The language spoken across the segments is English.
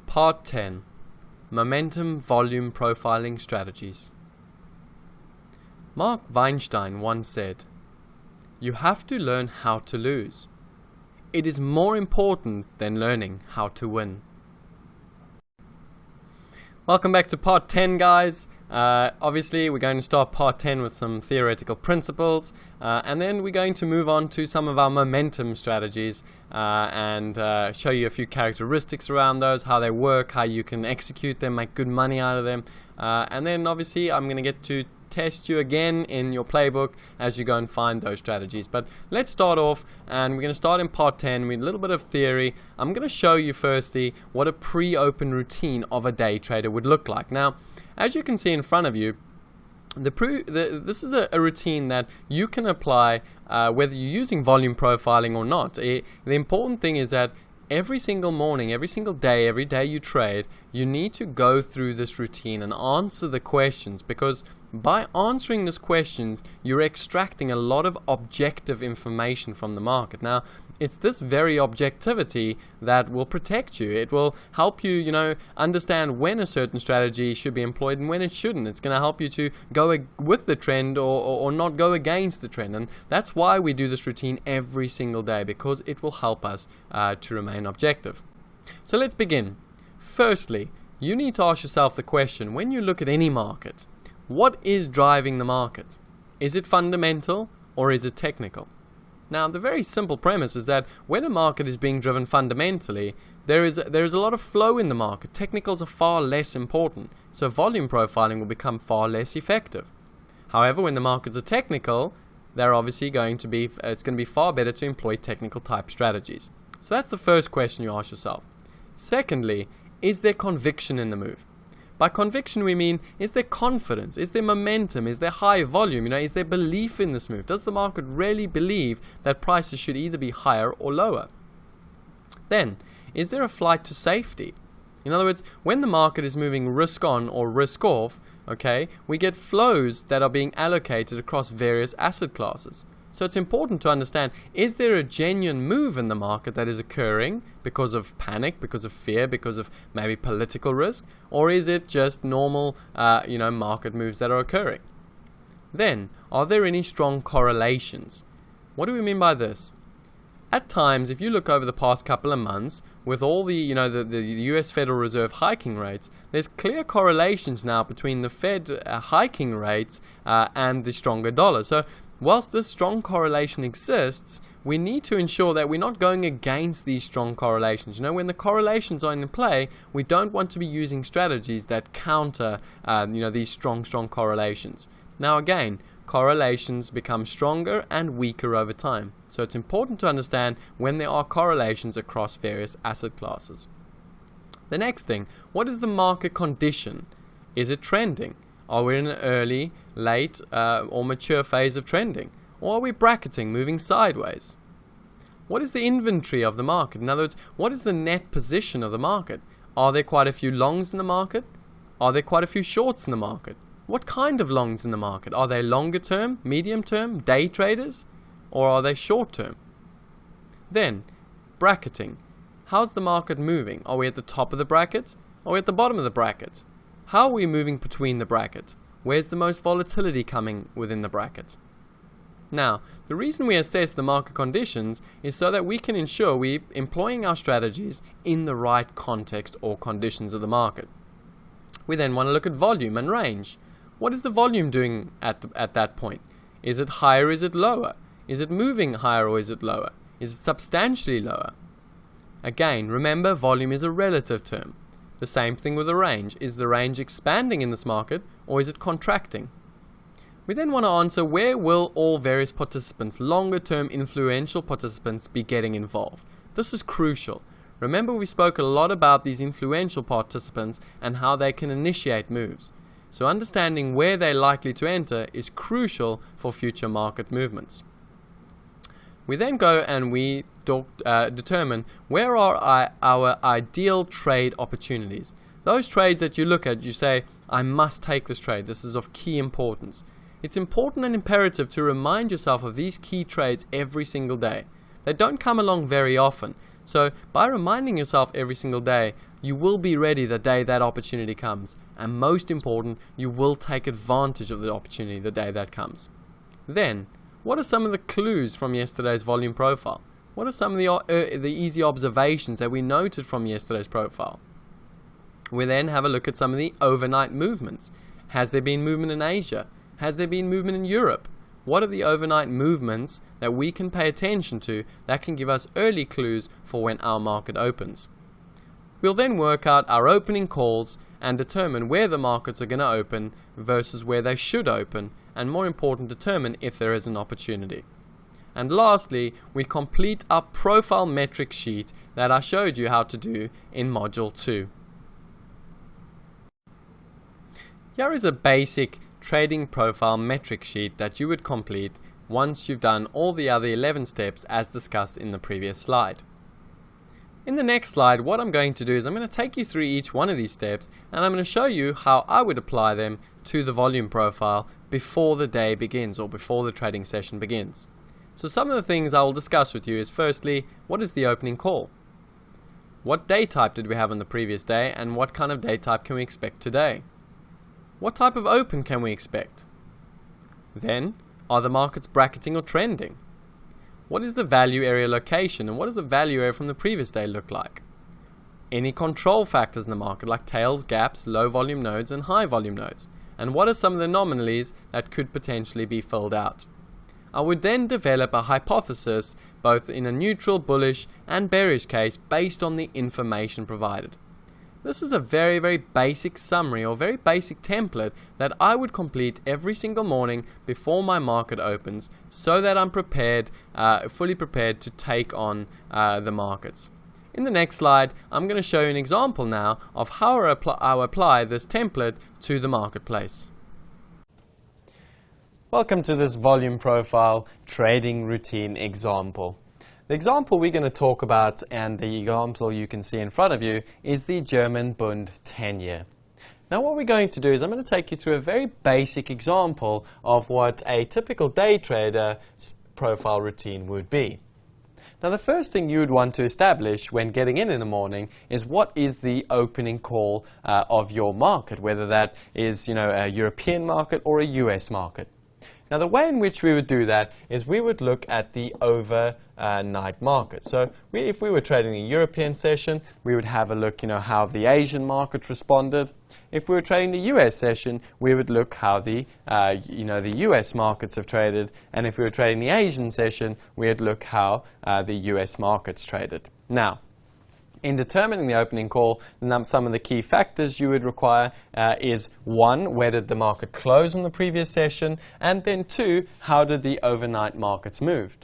Part 10. Momentum Volume Profiling Strategies. Mark Weinstein once said, "You have to learn how to lose. It is more important than learning how to win." Welcome back to part 10, guys. Obviously, we're going to start part 10 with some theoretical principles, and then we're going to move on to some of our momentum strategies and show you a few characteristics around those, how they work, how you can execute them, make good money out of them, and then obviously I'm going to get to test you again in your playbook as you go and find those strategies. But let's start off, and we're going to start in part 10 with a little bit of theory. I'm going to show you firstly what a pre-open routine of a day trader would look like. Now, as you can see in front of you, this is a routine that you can apply whether you're using volume profiling or not. The important thing is that every single morning, every single day, every day you trade, you need to go through this routine and answer the questions, because by answering this question, you're extracting a lot of objective information from the market. Now, it's this very objectivity that will protect you. It will help you, understand when a certain strategy should be employed and when it shouldn't. It's going to help you to go with the trend or not go against the trend. And that's why we do this routine every single day, because it will help us to remain objective. So let's begin. Firstly, you need to ask yourself the question, when you look at any market, what is driving the market? Is it fundamental or is it technical? Now, the very simple premise is that when a market is being driven fundamentally, there is a lot of flow in the market. Technicals are far less important, so volume profiling will become far less effective. However, when the markets are technical, they're obviously it's going to be far better to employ technical type strategies. So that's the first question you ask yourself. Secondly, is there conviction in the move? By conviction, we mean, is there confidence? Is there momentum? Is there high volume? Is there belief in this move? Does the market really believe that prices should either be higher or lower? Then, is there a flight to safety? In other words, when the market is moving risk on or risk off, we get flows that are being allocated across various asset classes. So it's important to understand, is there a genuine move in the market that is occurring because of panic, because of fear, because of maybe political risk, or is it just normal, market moves that are occurring? Then, are there any strong correlations? What do we mean by this? At times, if you look over the past couple of months, with all the US Federal Reserve hiking rates, there's clear correlations now between the Fed hiking rates and the stronger dollar. So, whilst this strong correlation exists, we need to ensure that we're not going against these strong correlations. When the correlations are in play, we don't want to be using strategies that counter, these strong correlations. Now again, correlations become stronger and weaker over time. So it's important to understand when there are correlations across various asset classes. The next thing, what is the market condition? Is it trending? Are we in an early, late, or mature phase of trending? Or are we bracketing, moving sideways? What is the inventory of the market? In other words, what is the net position of the market? Are there quite a few longs in the market? Are there quite a few shorts in the market? What kind of longs in the market? Are they longer term, medium term, day traders? Or are they short term? Then, bracketing. How's the market moving? Are we at the top of the bracket? Or are we at the bottom of the bracket? How are we moving between the bracket? Where's the most volatility coming within the bracket? Now, the reason we assess the market conditions is so that we can ensure we're employing our strategies in the right context or conditions of the market. We then want to look at volume and range. What is the volume doing at that point? Is it higher, is it lower? Is it moving higher or is it lower? Is it substantially lower? Again, remember, volume is a relative term. The same thing with the range. Is the range expanding in this market or is it contracting? We then want to answer, where will all various participants, longer term influential participants, be getting involved? This is crucial. Remember, we spoke a lot about these influential participants and how they can initiate moves. So understanding where they're likely to enter is crucial for future market movements. We then go and we determine where are our ideal trade opportunities. Those trades that you look at, you say, I must take this trade. This is of key importance. It's important and imperative to remind yourself of these key trades every single day. They don't come along very often. So by reminding yourself every single day, you will be ready the day that opportunity comes. And most important, you will take advantage of the opportunity the day that comes. Then, what are some of the clues from yesterday's volume profile? What are some of the easy observations that we noted from yesterday's profile? We then have a look at some of the overnight movements. Has there been movement in Asia? Has there been movement in Europe? What are the overnight movements that we can pay attention to that can give us early clues for when our market opens? We'll then work out our opening calls and determine where the markets are going to open versus where they should open, and more important, determine if there is an opportunity. And lastly, we complete our profile metric sheet that I showed you how to do in Module 2. Here is a basic trading profile metric sheet that you would complete once you've done all the other 11 steps as discussed in the previous slide. In the next slide, what I'm going to do is I'm going to take you through each one of these steps, and I'm going to show you how I would apply them to the volume profile before the day begins or before the trading session begins. So some of the things I will discuss with you is, firstly, what is the opening call? What day type did we have on the previous day, and what kind of day type can we expect today? What type of open can we expect? Then, are the markets bracketing or trending? What is the value area location, and what does the value area from the previous day look like? Any control factors in the market like tails, gaps, low volume nodes and high volume nodes? And what are some of the anomalies that could potentially be filled out? I would then develop a hypothesis both in a neutral, bullish and bearish case based on the information provided. This is a very, very basic summary or very basic template that I would complete every single morning before my market opens so that I'm prepared, fully prepared to take on the markets. In the next slide, I'm going to show you an example now of how I apply this template to the marketplace. Welcome to this volume profile trading routine example. The example we're going to talk about, and the example you can see in front of you, is the German Bund 10-year. Now what we're going to do is I'm going to take you through a very basic example of what a typical day trader's profile routine would be. Now the first thing you would want to establish when getting in the morning is what is the opening call of your market, whether that is a European market or a US market. Now the way in which we would do that is we would look at the overnight market. So if we were trading a European session, we would have a look, how the Asian market responded. If we were trading the US session, we would look how the US markets have traded. And if we were trading the Asian session, we would look how the US markets traded. Now, in determining the opening call, some of the key factors you would require is 1, where did the market close on the previous session, and then 2, how did the overnight markets move.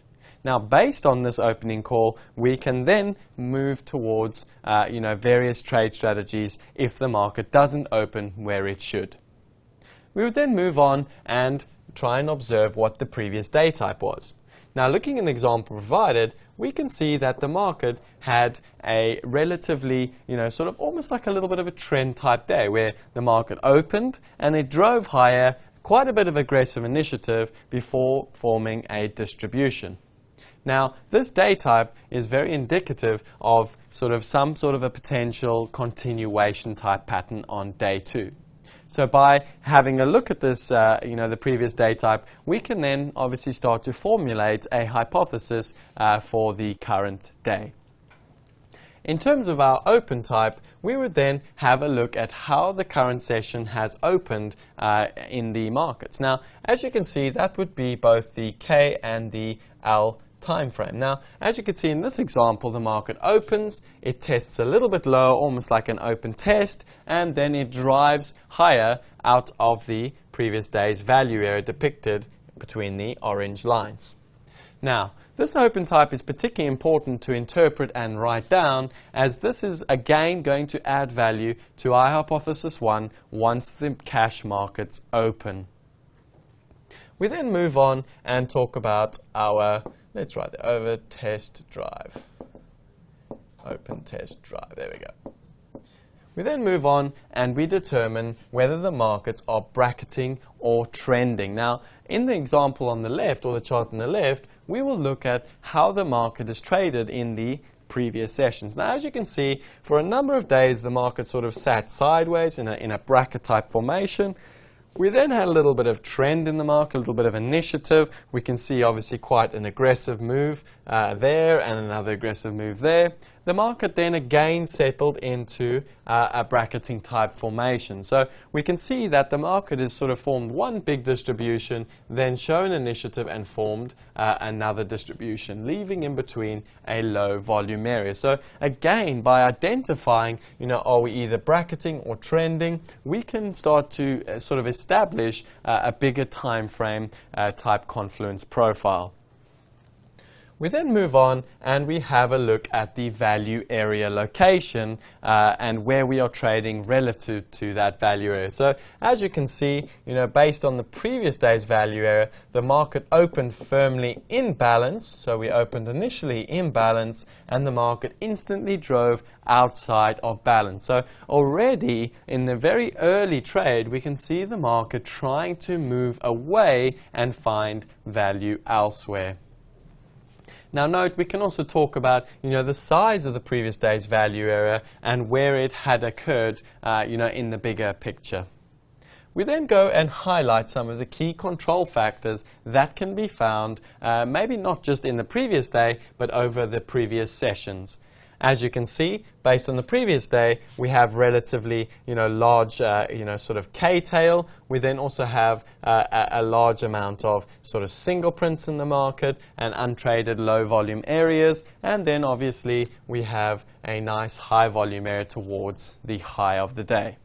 Now, based on this opening call, we can then move towards various trade strategies if the market doesn't open where it should. We would then move on and try and observe what the previous day type was. Now, looking at the example provided, we can see that the market had a relatively, sort of almost like a little bit of a trend type day where the market opened and it drove higher, quite a bit of aggressive initiative before forming a distribution. Now, this day type is very indicative of some sort of a potential continuation type pattern on day 2. So by having a look at this, the previous day type, we can then obviously start to formulate a hypothesis for the current day. In terms of our open type, we would then have a look at how the current session has opened in the markets. Now, as you can see, that would be both the K and the L time frame. Now, as you can see in this example, the market opens, it tests a little bit low, almost like an open test, and then it drives higher out of the previous day's value area depicted between the orange lines. Now, this open type is particularly important to interpret and write down, as this is again going to add value to our hypothesis 1 once the cash markets open. We then move on and talk about our, let's write the over test drive. Open test drive, there we go. We then move on and we determine whether the markets are bracketing or trending. Now, in the example on the left, or the chart on the left, we will look at how the market is traded in the previous sessions. Now, as you can see, for a number of days the market sort of sat sideways in a bracket type formation. We then had a little bit of trend in the market, a little bit of initiative. We can see obviously quite an aggressive move there and another aggressive move there. The market then again settled into a bracketing type formation. So we can see that the market has sort of formed one big distribution, then shown initiative and formed another distribution, leaving in between a low volume area. So again, by identifying, are we either bracketing or trending, we can start to sort of establish a bigger time frame type confluence profile. We then move on and we have a look at the value area location and where we are trading relative to that value area. So as you can see, based on the previous day's value area, the market opened firmly in balance. So we opened initially in balance and the market instantly drove outside of balance. So already in the very early trade, we can see the market trying to move away and find value elsewhere. Now note, we can also talk about, the size of the previous day's value area and where it had occurred, in the bigger picture. We then go and highlight some of the key control factors that can be found, maybe not just in the previous day, but over the previous sessions. As you can see, based on the previous day, we have relatively, large, sort of K-tail. We then also have a large amount of sort of single prints in the market and untraded low volume areas. And then obviously we have a nice high volume area towards the high of the day.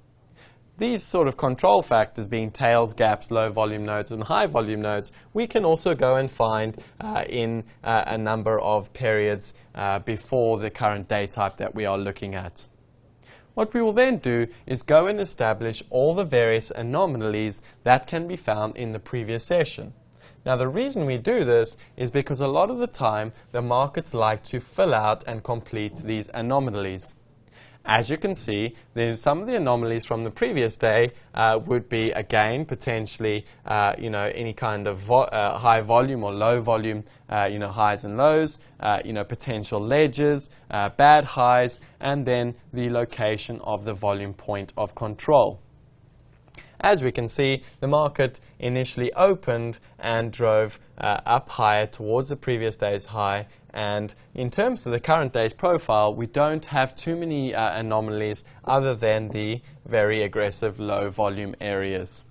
These sort of control factors being tails, gaps, low volume nodes, and high volume nodes, we can also go and find in a number of periods before the current day type that we are looking at. What we will then do is go and establish all the various anomalies that can be found in the previous session. Now the reason we do this is because a lot of the time the markets like to fill out and complete these anomalies. As you can see, then some of the anomalies from the previous day would be, again, potentially, any kind of high volume or low volume, highs and lows, potential ledges, bad highs, and then the location of the volume point of control. As we can see, the market initially opened and drove up higher towards the previous day's high. And in terms of the current day's profile, we don't have too many anomalies other than the very aggressive low volume areas.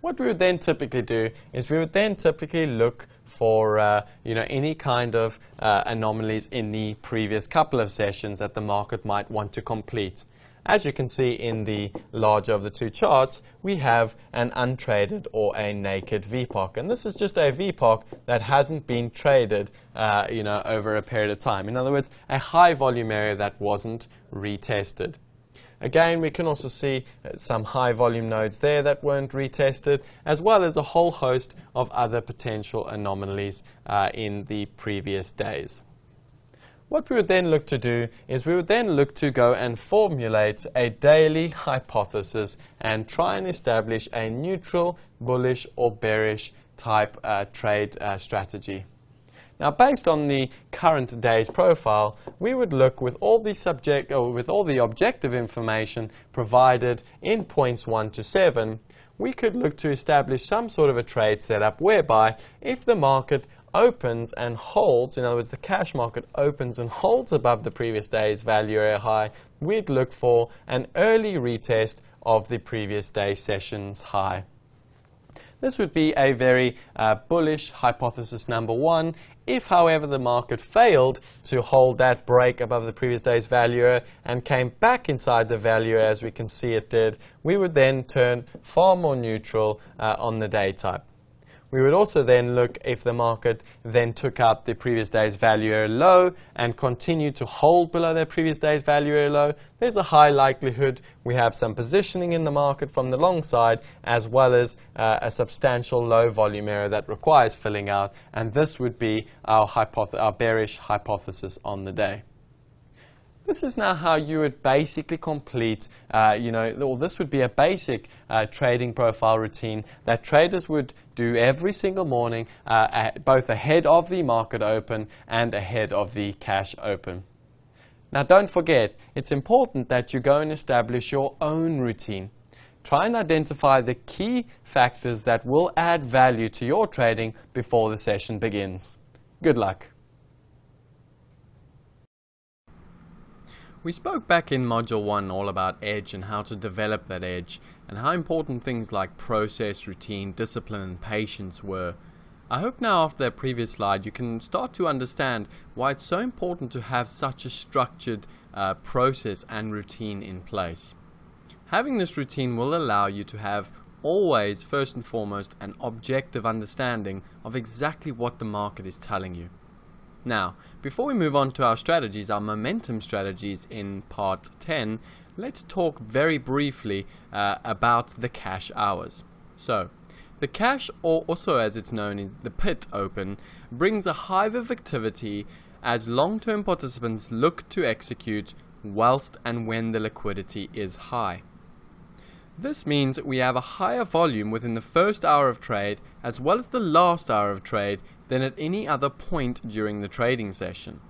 What we would then typically do is we would then typically look for any kind of anomalies in the previous couple of sessions that the market might want to complete. As you can see in the larger of the two charts, we have an untraded or a naked VPOC. And this is just a VPOC that hasn't been traded over a period of time. In other words, a high volume area that wasn't retested. Again, we can also see some high volume nodes there that weren't retested, as well as a whole host of other potential anomalies in the previous days. What we would then look to do is we would then look to go and formulate a daily hypothesis and try and establish a neutral, bullish or bearish type trade strategy. Now, based on the current day's profile, we would look with all the objective information provided in points 1 to 7, we could look to establish some sort of a trade setup whereby if the market opens and holds, in other words, the cash market opens and holds above the previous day's value area high, we'd look for an early retest of the previous day session's high. This would be a very bullish hypothesis number 1. If, however, the market failed to hold that break above the previous day's value area and came back inside the value area as we can see it did, we would then turn far more neutral on the day type. We would also then look if the market then took out the previous day's value area low and continued to hold below their previous day's value area low. There's a high likelihood we have some positioning in the market from the long side, as well as a substantial low volume area that requires filling out, and this would be our bearish hypothesis on the day. This is now how you would basically complete, or this would be a basic trading profile routine that traders would do every single morning, both ahead of the market open and ahead of the cash open. Now don't forget, it's important that you go and establish your own routine. Try and identify the key factors that will add value to your trading before the session begins. Good luck. We spoke back in Module 1 all about edge and how to develop that edge and how important things like process, routine, discipline and patience were. I hope now after that previous slide you can start to understand why it's so important to have such a structured process and routine in place. Having this routine will allow you to have always, first and foremost, an objective understanding of exactly what the market is telling you. Now, before we move on to our strategies, our momentum strategies in part 10, let's talk very briefly about the cash hours. So, the cash, or also as it's known as the pit open, brings a hive of activity as long-term participants look to execute whilst and when the liquidity is high. This means we have a higher volume within the first hour of trade as well as the last hour of trade than at any other point during the trading session.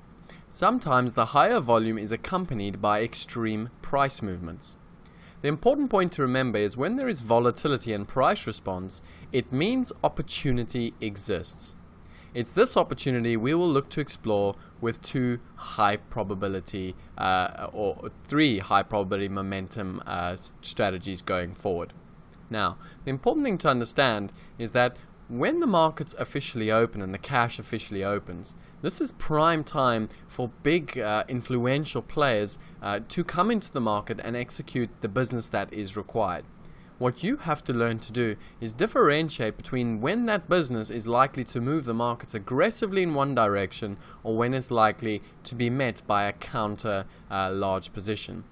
Sometimes the higher volume is accompanied by extreme price movements. The important point to remember is when there is volatility and price response, it means opportunity exists. It's this opportunity we will look to explore with two high probability or three high probability momentum strategies going forward. Now, the important thing to understand is that when the markets officially open and the cash officially opens, this is prime time for big influential players to come into the market and execute the business that is required. What you have to learn to do is differentiate between when that business is likely to move the markets aggressively in one direction or when it's likely to be met by a counter large position.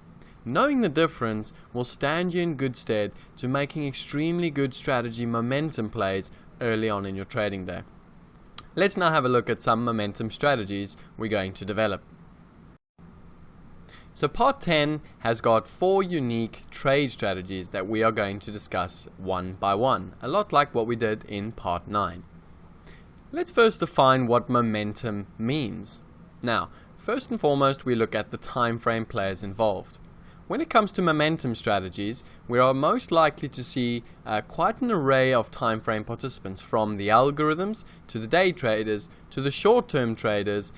Knowing the difference will stand you in good stead to making extremely good strategy momentum plays early on in your trading day. Let's now have a look at some momentum strategies we're going to develop. So part 10 has got 4 unique trade strategies that we are going to discuss one by one, a lot like what we did in part 9. Let's first define what momentum means. Now, first and foremost, we look at the time frame players involved. When it comes to momentum strategies, we are most likely to see quite an array of time frame participants, from the algorithms to the day traders to the short-term traders,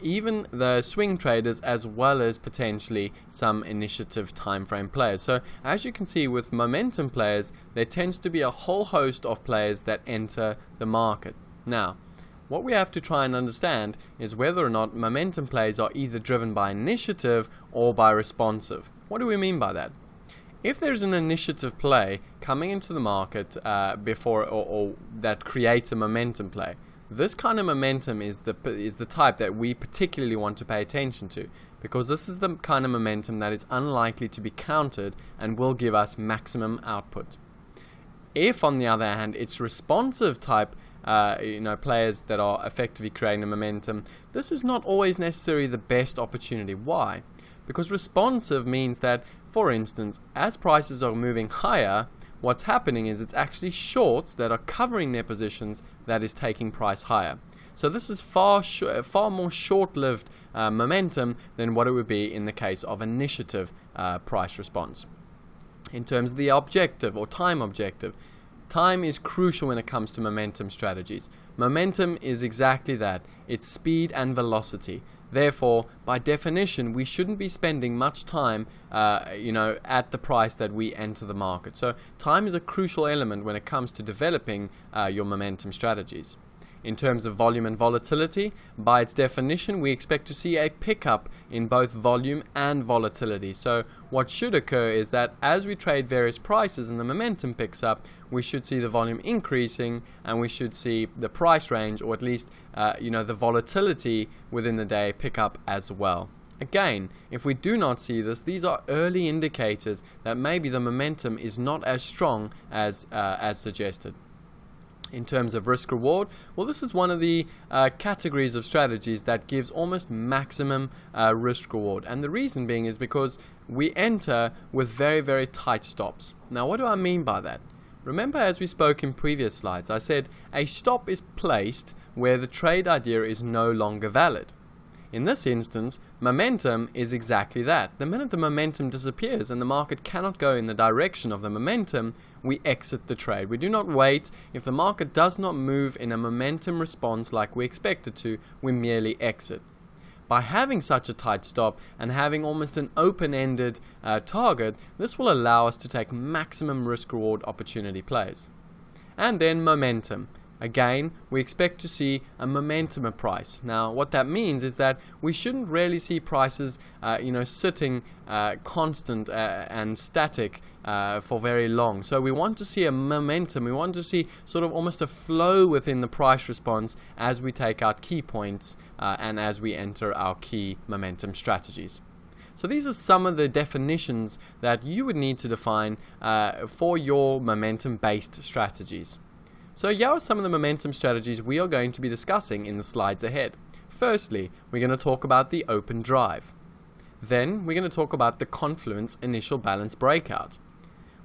even the swing traders, as well as potentially some initiative time frame players. So as you can see with momentum players, there tends to be a whole host of players that enter the market. Now, what we have to try and understand is whether or not momentum plays are either driven by initiative or by responsive. What do we mean by that? If there's an initiative play coming into the market or that creates a momentum play, this kind of momentum is the type that we particularly want to pay attention to, because this is the kind of momentum that is unlikely to be countered and will give us maximum output. If, on the other hand, it's responsive type players that are effectively creating a momentum, this is not always necessarily the best opportunity. Why? Because responsive means that, for instance, as prices are moving higher, what's happening is it's actually shorts that are covering their positions that is taking price higher. So this is far more short-lived momentum than what it would be in the case of initiative price response. In terms of the objective or time objective, time is crucial when it comes to momentum strategies. Momentum is exactly that. It's speed and velocity. Therefore, by definition, we shouldn't be spending much time, at the price that we enter the market. So time is a crucial element when it comes to developing your momentum strategies. In terms of volume and volatility, by its definition, we expect to see a pickup in both volume and volatility. So what should occur is that as we trade various prices and the momentum picks up, we should see the volume increasing and we should see the price range, or at least the volatility within the day, pick up as well. Again, if we do not see this, these are early indicators that maybe the momentum is not as strong as suggested. In terms of risk reward, well, this is one of the categories of strategies that gives almost maximum risk reward, and the reason being is because we enter with very, very tight stops. Now, what do I mean by that? Remember, as we spoke in previous slides, I said a stop is placed where the trade idea is no longer valid. In this instance, momentum is exactly that. The minute the momentum disappears and the market cannot go in the direction of the momentum, we exit the trade. We do not wait. If the market does not move in a momentum response like we expect it to, we merely exit. By having such a tight stop and having almost an open-ended target, this will allow us to take maximum risk-reward opportunity plays. And then momentum. Again, we expect to see a momentum of price. Now, what that means is that we shouldn't really see prices, sitting constant and static for very long. So we want to see a momentum. We want to see sort of almost a flow within the price response as we take out key points and as we enter our key momentum strategies. So these are some of the definitions that you would need to define for your momentum-based strategies. So here are some of the momentum strategies we are going to be discussing in the slides ahead. Firstly, we're going to talk about the open drive. Then we're going to talk about the confluence initial balance breakout.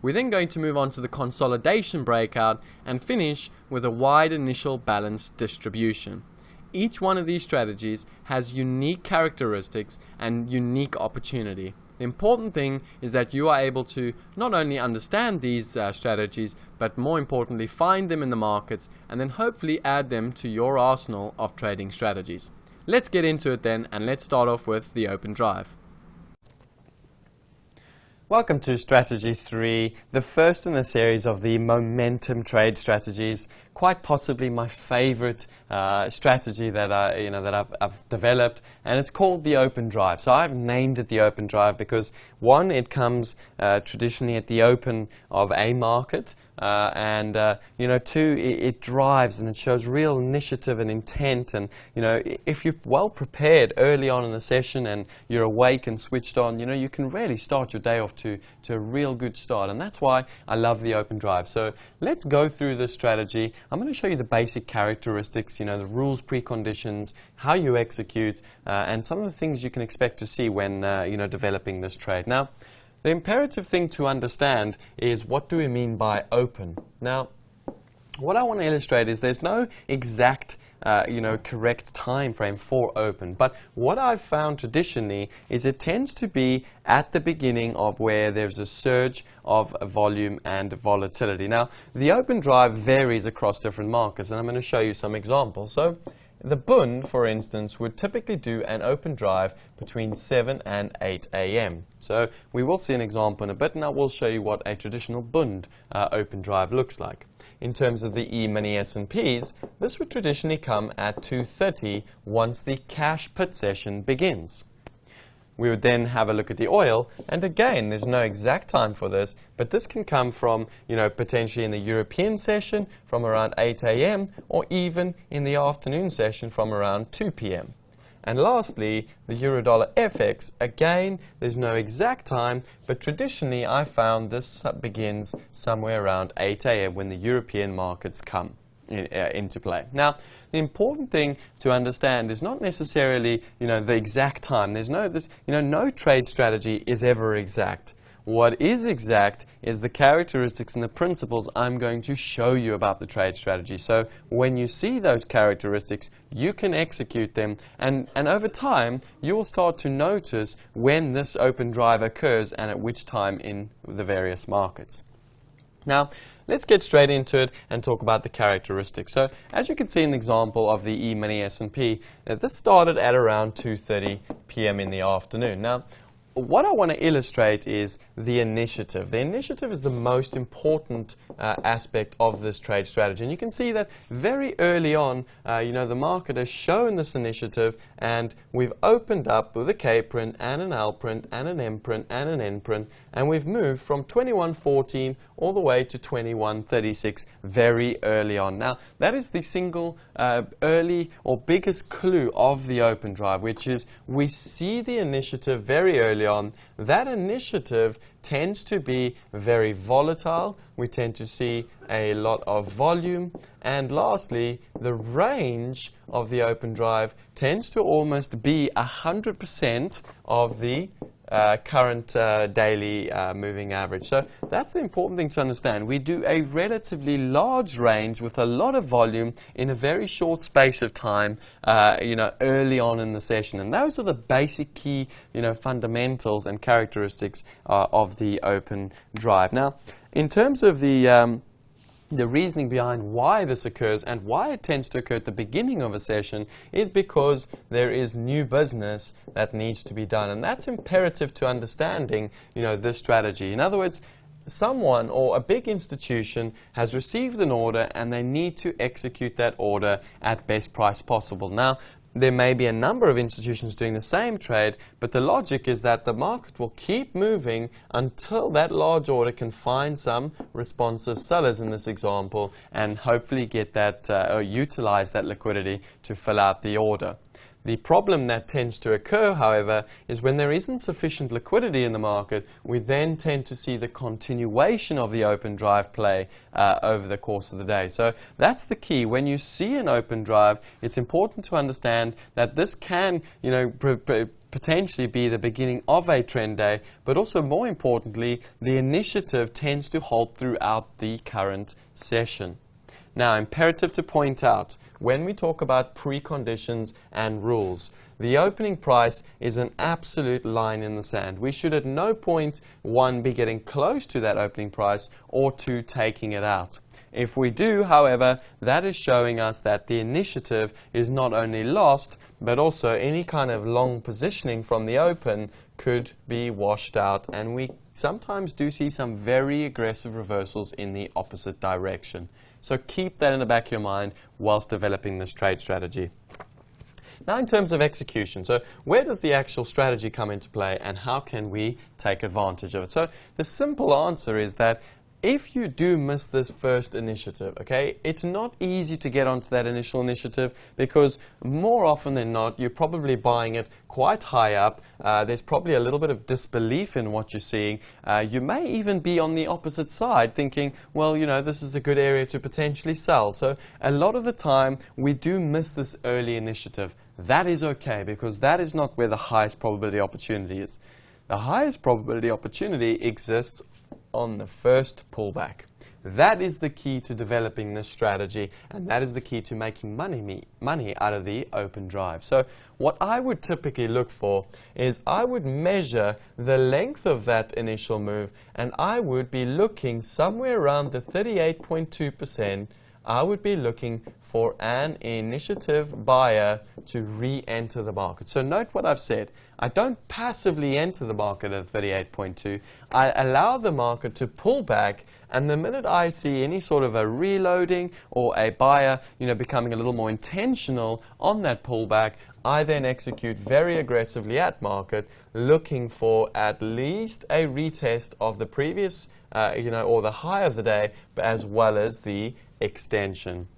We're then going to move on to the consolidation breakout and finish with a wide initial balance distribution. Each one of these strategies has unique characteristics and unique opportunity. The important thing is that you are able to not only understand these strategies, but more importantly find them in the markets and then hopefully add them to your arsenal of trading strategies. Let's get into it then, and let's start off with the open drive. Welcome to Strategy 3, the first in the series of the momentum trade strategies. Quite possibly my favorite strategy that I've developed, and it's called the open drive. So I've named it the open drive because one, it comes traditionally at the open of a market, and two, it drives and it shows real initiative and intent. And if you're well prepared early on in the session and you're awake and switched on, you can really start your day off to a real good start. And that's why I love the open drive. So let's go through this strategy. I'm going to show you the basic characteristics, the rules, preconditions, how you execute, and some of the things you can expect to see when developing this trade. Now, the imperative thing to understand is, what do we mean by open? Now, what I want to illustrate is there's no exact correct time frame for open, but what I've found traditionally is it tends to be at the beginning of where there's a surge of volume and volatility. Now, the open drive varies across different markets, and I'm going to show you some examples. So the Bund, for instance, would typically do an open drive between 7 and 8 a.m. So we will see an example in a bit, and I will show you what a traditional Bund open drive looks like. In terms of the E-mini S&Ps, this would traditionally come at 2:30 once the cash put session begins. We would then have a look at the oil, and again, there's no exact time for this, but this can come from, potentially in the European session from around 8 a.m. or even in the afternoon session from around 2 p.m. And lastly, the Euro-dollar FX, again, there's no exact time, but traditionally I found this begins somewhere around 8 a.m. when the European markets come into play. Now, the important thing to understand is not necessarily, the exact time. There's no trade strategy is ever exact. What is exact is the characteristics and the principles I'm going to show you about the trade strategy. So when you see those characteristics, you can execute them, and over time, you will start to notice when this open drive occurs and at which time in the various markets. Now, let's get straight into it and talk about the characteristics. So, as you can see in the example of the E-mini S&P, this started at around 2:30 p.m. in the afternoon. Now, what I want to illustrate is the initiative. The initiative is the most important aspect of this trade strategy. And you can see that very early on, the market has shown this initiative, and we've opened up with a K print and an L print and an M print and an N print, and we've moved from 21.14 all the way to 21.36 very early on. Now, that is the single early or biggest clue of the open drive, which is we see the initiative very early on, that initiative tends to be very volatile. We tend to see a lot of volume. And lastly, the range of the open drive tends to almost be 100% of the current daily moving average. So that's the important thing to understand. We do a relatively large range with a lot of volume in a very short space of time, early on in the session. And those are the basic key, fundamentals and characteristics of the open drive. Now, in terms of the reasoning behind why this occurs and why it tends to occur at the beginning of a session is because there is new business that needs to be done. And that's imperative to understanding, this strategy. In other words, someone or a big institution has received an order and they need to execute that order at best price possible. Now, there may be a number of institutions doing the same trade, but the logic is that the market will keep moving until that large order can find some responsive sellers in this example and hopefully get that or utilize that liquidity to fill out the order. The problem that tends to occur, however, is when there isn't sufficient liquidity in the market, we then tend to see the continuation of the open drive play over the course of the day. So that's the key. When you see an open drive, it's important to understand that this can, potentially be the beginning of a trend day, but also more importantly, the initiative tends to hold throughout the current session. Now, imperative to point out, when we talk about preconditions and rules, the opening price is an absolute line in the sand. We should at no point, one, be getting close to that opening price, or two, taking it out. If we do, however, that is showing us that the initiative is not only lost, but also any kind of long positioning from the open could be washed out, and we sometimes do see some very aggressive reversals in the opposite direction. So keep that in the back of your mind whilst developing this trade strategy. Now, in terms of execution, so where does the actual strategy come into play and how can we take advantage of it? So the simple answer is that if you do miss this first initiative, okay, it's not easy to get onto that initial initiative because more often than not, you're probably buying it quite high up. There's probably a little bit of disbelief in what you're seeing. You may even be on the opposite side thinking, well, this is a good area to potentially sell. So a lot of the time, we do miss this early initiative. That is okay because that is not where the highest probability opportunity is. The highest probability opportunity exists on the first pullback. That is the key to developing this strategy, and that is the key to making money out of the open drive. So what I would typically look for is I would measure the length of that initial move, and I would be looking somewhere around the 38.2%. I would be looking for an initiative buyer to re-enter the market. So note what I've said. I don't passively enter the market at 38.2. I allow the market to pull back, and the minute I see any sort of a reloading or a buyer, becoming a little more intentional on that pullback, I then execute very aggressively at market, looking for at least a retest of the previous, or the high of the day, but as well as the extension.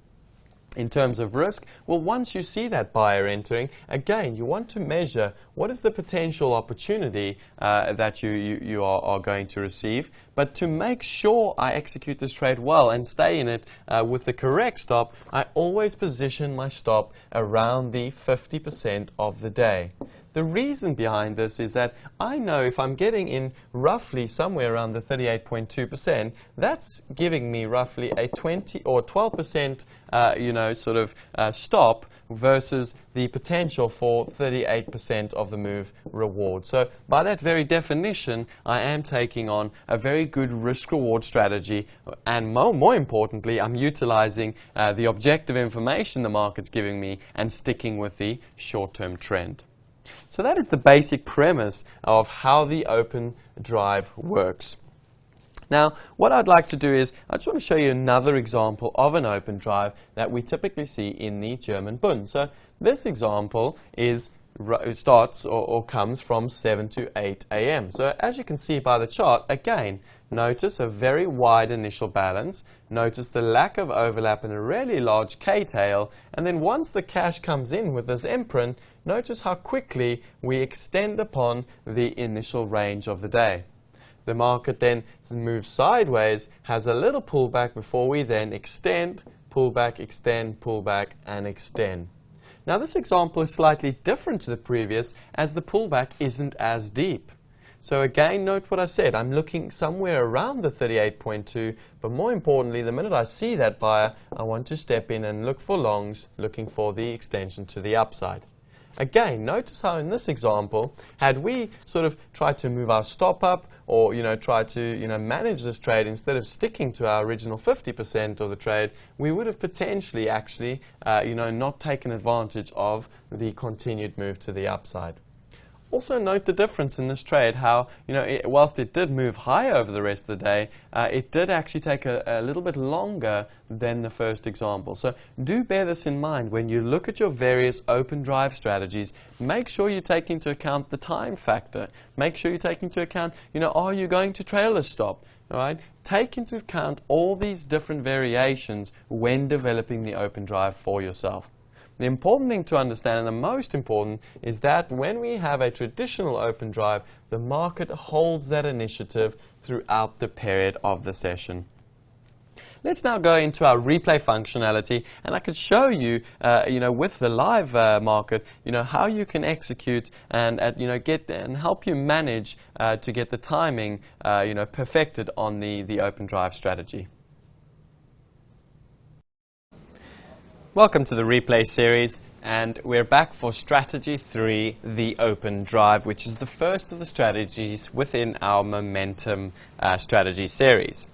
In terms of risk, well, once you see that buyer entering, again, you want to measure what is the potential opportunity that you are going to receive. But to make sure I execute this trade well and stay in it with the correct stop, I always position my stop around the 50% of the day. The reason behind this is that I know if I'm getting in roughly somewhere around the 38.2%, that's giving me roughly a 20 or 12%, stop versus the potential for 38% of the move reward. So by that very definition, I am taking on a very good risk-reward strategy, and more importantly, I'm utilizing the objective information the market's giving me and sticking with the short-term trend. So that is the basic premise of how the open drive works. Now, what I'd like to do is, I just want to show you another example of an open drive that we typically see in the German Bund. So this example starts or comes from 7 to 8 a.m. So as you can see by the chart, again, notice a very wide initial balance. Notice the lack of overlap and a really large K-tail. And then once the cash comes in with this imprint, notice how quickly we extend upon the initial range of the day. The market then moves sideways, has a little pullback before we then extend, pullback, extend, pullback, and extend. Now this example is slightly different to the previous as the pullback isn't as deep. So again, note what I said. I'm looking somewhere around the 38.2, but more importantly, the minute I see that buyer, I want to step in and look for longs, looking for the extension to the upside. Again, notice how in this example, had we sort of tried to move our stop up or try to manage this trade instead of sticking to our original 50% of the trade, we would have potentially actually not taken advantage of the continued move to the upside. Also note the difference in this trade, how whilst it did move higher over the rest of the day, it did actually take a little bit longer than the first example. So do bear this in mind when you look at your various open drive strategies. Make sure you take into account the time factor. Make sure you take into account, are you going to trail a stop? All right? Take into account all these different variations when developing the open drive for yourself. The important thing to understand, and the most important, is that when we have a traditional open drive, the market holds that initiative throughout the period of the session. Let's now go into our replay functionality, and I can show you, with the live market, how you can execute and get and help you manage to get the timing, perfected on the open drive strategy. Welcome to the replay series, and we're back for strategy 3, the open drive, which is the first of the strategies within our momentum strategy series.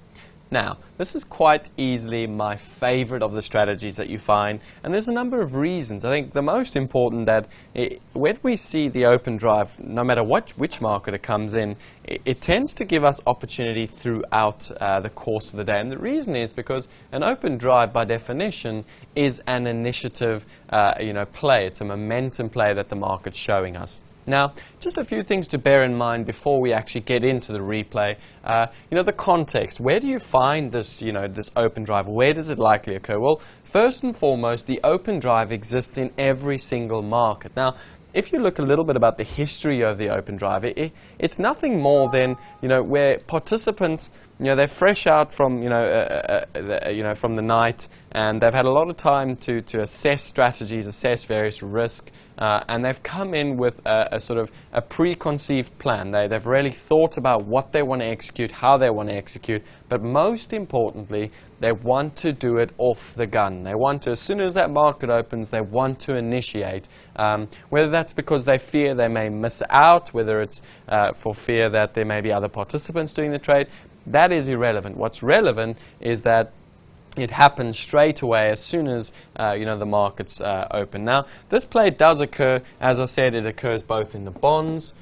Now, this is quite easily my favorite of the strategies that you find, and there's a number of reasons. I think the most important that when we see the open drive, no matter which market it comes in, it tends to give us opportunity throughout the course of the day. And the reason is because an open drive, by definition, is an initiative play. It's a momentum play that the market's showing us. Now, just a few things to bear in mind before we actually get into the replay. The context. Where do you find this, this open drive? Where does it likely occur? Well, first and foremost, the open drive exists in every single market. Now, if you look a little bit about the history of the open drive, it's nothing more than where participants they're fresh out from from the night, and they've had a lot of time to assess strategies, assess various risk, and they've come in with a sort of a preconceived plan. They've really thought about what they want to execute, how they want to execute, but most importantly, they want to do it off the gun. They want to, as soon as that market opens, they want to initiate. Whether that's because they fear they may miss out, whether it's for fear that there may be other participants doing the trade, that is irrelevant. What's relevant is that it happens straight away as soon as the markets open. Now, this play does occur, as I said, it occurs both in the bonds.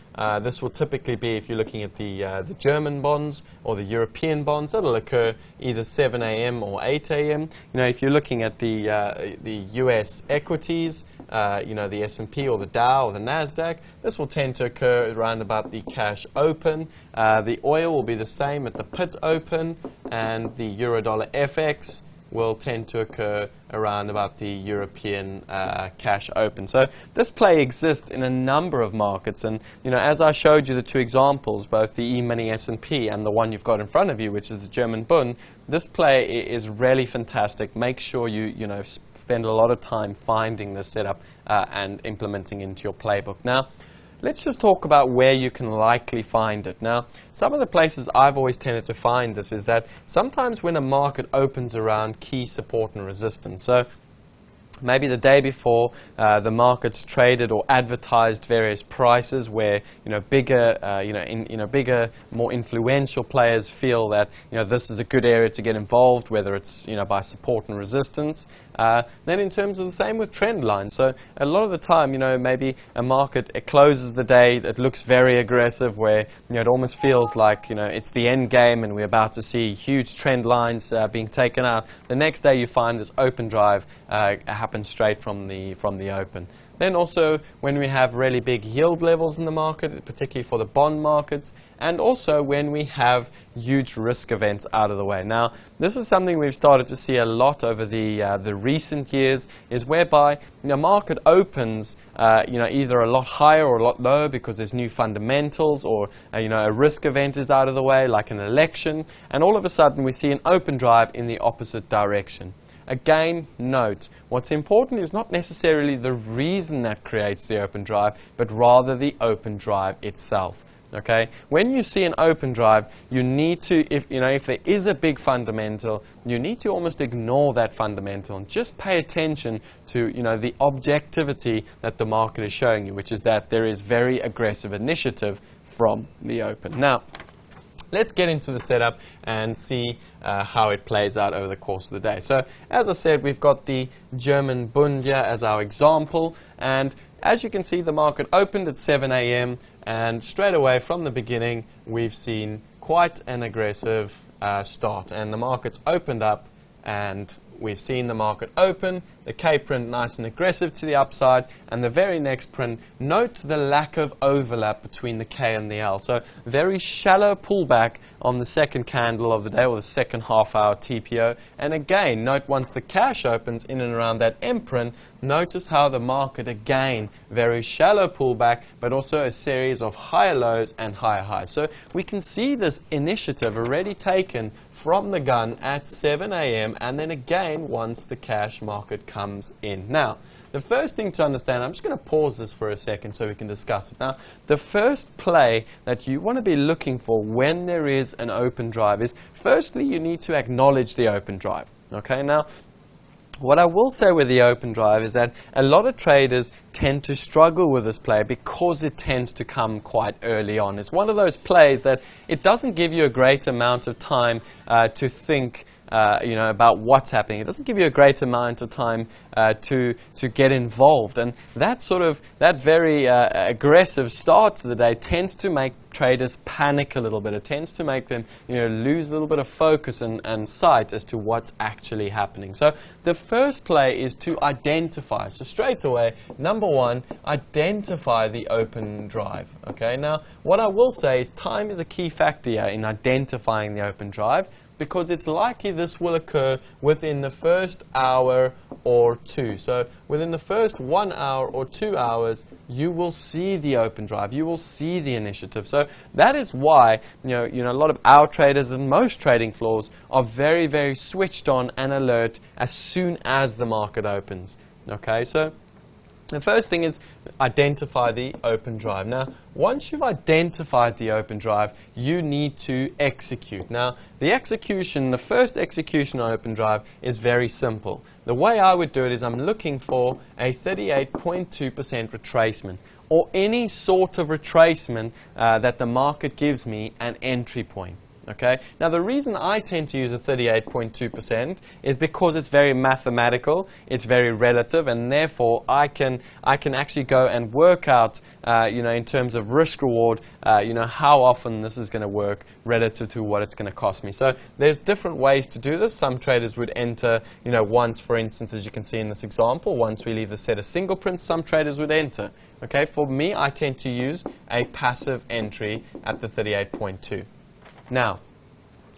This will typically be, if you're looking at the German bonds or the European bonds, it'll occur either 7 a.m. or 8 a.m. If you're looking at the U.S. equities, the S&P or the Dow or the Nasdaq, this will tend to occur around about the cash open. The oil will be the same at the pit open, and the Euro-dollar FX will tend to occur around about the European cash open. So this play exists in a number of markets, and as I showed you the two examples, both the E-mini S&P and the one you've got in front of you, which is the German Bund, this play is really fantastic. Make sure you spend a lot of time finding this setup and implementing into your playbook. Now, let's just talk about where you can likely find it. Now, some of the places I've always tended to find this is that sometimes when a market opens around key support and resistance, so maybe the day before the market's traded or advertised various prices where bigger bigger, more influential players feel that this is a good area to get involved, whether it's by support and resistance. Then in terms of the same with trend lines, so a lot of the time maybe a market, it closes the day, it looks very aggressive, where it almost feels like it's the end game and we're about to see huge trend lines being taken out. The next day you find this open drive happen straight from the open. Then also when we have really big yield levels in the market, particularly for the bond markets, and also when we have huge risk events out of the way. Now, this is something we've started to see a lot over the recent years, is whereby the market opens either a lot higher or a lot lower because there's new fundamentals, or a risk event is out of the way, like an election, and all of a sudden we see an open drive in the opposite direction. Again, note, what's important is not necessarily the reason that creates the open drive, but rather the open drive itself. Okay, when you see an open drive, you need to, if there is a big fundamental, you need to almost ignore that fundamental and just pay attention to the objectivity that the market is showing you, which is that there is very aggressive initiative from the open. Now, let's get into the setup and see how it plays out over the course of the day. So, as I said, we've got the German Bund here as our example, and as you can see, the market opened at 7 a.m. and straight away from the beginning, we've seen quite an aggressive start, and the market's opened up, and we've seen the market open, the K print nice and aggressive to the upside, and the very next print, note the lack of overlap between the K and the L. So very shallow pullback on the second candle of the day, or the second half-hour TPO. And again, note once the cash opens in and around that M print, notice how the market, again, very shallow pullback, but also a series of higher lows and higher highs. So we can see this initiative already taken from the gun at 7 a.m. and then again once the cash market comes in. Now, the first thing to understand, I'm just going to pause this for a second so we can discuss it. Now, the first play that you want to be looking for when there is an open drive is, firstly, you need to acknowledge the open drive. Okay, now, what I will say with the open drive is that a lot of traders tend to struggle with this play because it tends to come quite early on. It's one of those plays that it doesn't give you a great amount of time to think about what's happening. It doesn't give you a great amount of time to get involved, and that very aggressive start to the day tends to make traders panic a little bit. It tends to make them lose a little bit of focus and sight as to what's actually happening. So the first play is to identify. So straight away, number one, identify the open drive. Okay, now what I will say is time is a key factor here in identifying the open drive, because it's likely this will occur within the first hour or two. So within the first 1 hour or 2 hours, you will see the open drive. You will see the initiative. So that is why a lot of our traders and most trading floors are very, very switched on and alert as soon as the market opens. Okay, so the first thing is identify the open drive. Now, once you've identified the open drive, you need to execute. Now, the first execution on open drive is very simple. The way I would do it is I'm looking for a 38.2% retracement, or any sort of retracement that the market gives me an entry point. Okay. Now, the reason I tend to use a 38.2% is because it's very mathematical, it's very relative, and therefore I can actually go and work out, in terms of risk reward, how often this is going to work relative to what it's going to cost me. So there's different ways to do this. Some traders would enter, once, for instance, as you can see in this example, once we leave the set of single prints, some traders would enter. Okay. For me, I tend to use a passive entry at the 38.2. Now,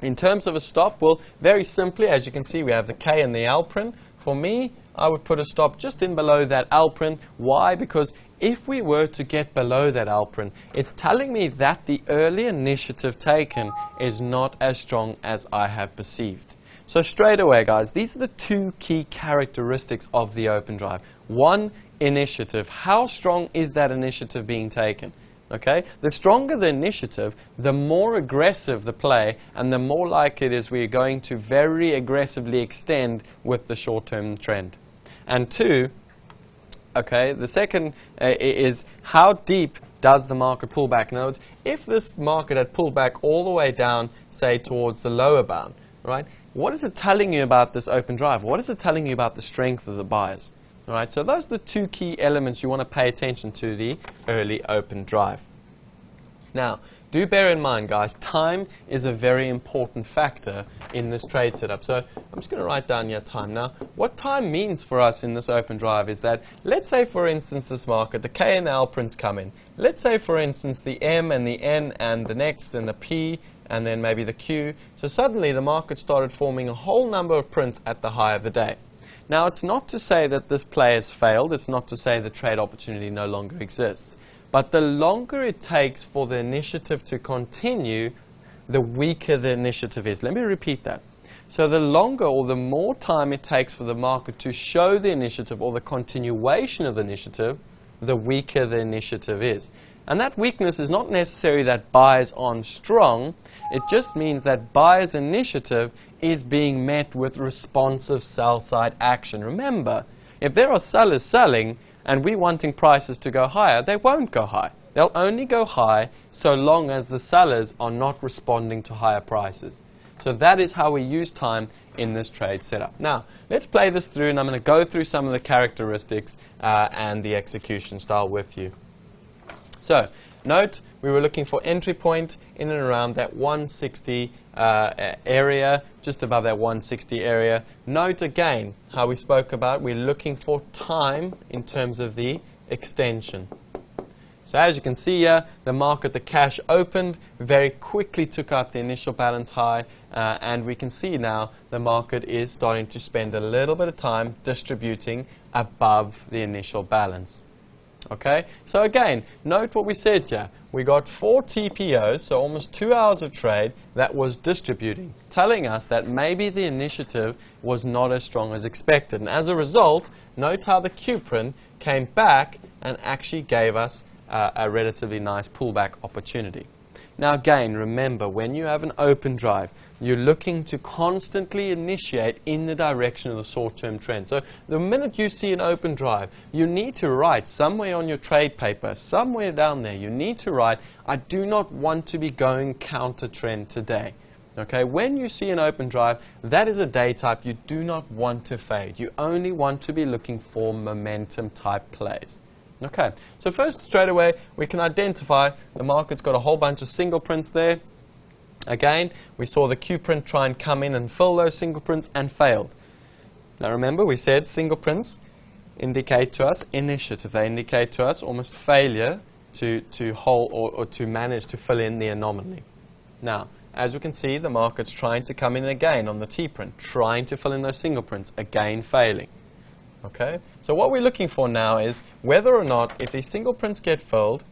in terms of a stop, well, very simply, as you can see, we have the K and the L print. For me, I would put a stop just in below that L print. Why? Because if we were to get below that L print, it's telling me that the early initiative taken is not as strong as I have perceived. So straight away, guys, these are the two key characteristics of the open drive. One, initiative. How strong is that initiative being taken? Okay, the stronger the initiative, the more aggressive the play, and the more likely it is we're going to very aggressively extend with the short-term trend. And two, okay, the second is how deep does the market pull back? In other words, if this market had pulled back all the way down, say towards the lower bound, right, what is it telling you about this open drive? What is it telling you about the strength of the buyers? All right, so those are the two key elements you want to pay attention to the early open drive. Now, do bear in mind, guys, time is a very important factor in this trade setup. So I'm just going to write down here time. Now, what time means for us in this open drive is that, let's say, for instance, this market, the K and the L prints come in. Let's say, for instance, the M and the N and the next and the P and then maybe the Q. So suddenly the market started forming a whole number of prints at the high of the day. Now, it's not to say that this play has failed. It's not to say the trade opportunity no longer exists. But the longer it takes for the initiative to continue, the weaker the initiative is. Let me repeat that. So the longer or the more time it takes for the market to show the initiative or the continuation of the initiative, the weaker the initiative is. And that weakness is not necessarily that buyers aren't strong. It just means that buyers' initiative is being met with responsive sell-side action. Remember, if there are sellers selling and we're wanting prices to go higher, they won't go high. They'll only go high so long as the sellers are not responding to higher prices. So that is how we use time in this trade setup. Now, let's play this through, and I'm going to go through some of the characteristics and the execution style with you. So, note, we were looking for entry point in and around that 160 area, just above that 160 area. Note again how we spoke about, we're looking for time in terms of the extension. So as you can see here, the market, the cash opened, very quickly took out the initial balance high, and we can see now the market is starting to spend a little bit of time distributing above the initial balance. Okay, so again, note what we said here. We got 4 TPOs, so almost 2 hours of trade that was distributing, telling us that maybe the initiative was not as strong as expected. And as a result, note how the Q print came back and actually gave us a relatively nice pullback opportunity. Now again, remember, when you have an open drive, you're looking to constantly initiate in the direction of the short-term trend. So the minute you see an open drive, you need to write somewhere on your trade paper, somewhere down there, you need to write, I do not want to be going counter trend today. Okay, when you see an open drive, that is a day type you do not want to fade. You only want to be looking for momentum type plays. Okay, so first, straight away, we can identify the market's got a whole bunch of single prints there. Again, we saw the Q print try and come in and fill those single prints and failed. Now remember, we said single prints indicate to us initiative. They indicate to us almost failure to hold or to manage to fill in the anomaly. Now, as we can see, the market's trying to come in again on the T print, trying to fill in those single prints, again failing. Okay, so what we're looking for now is whether or not, if these single prints get filled,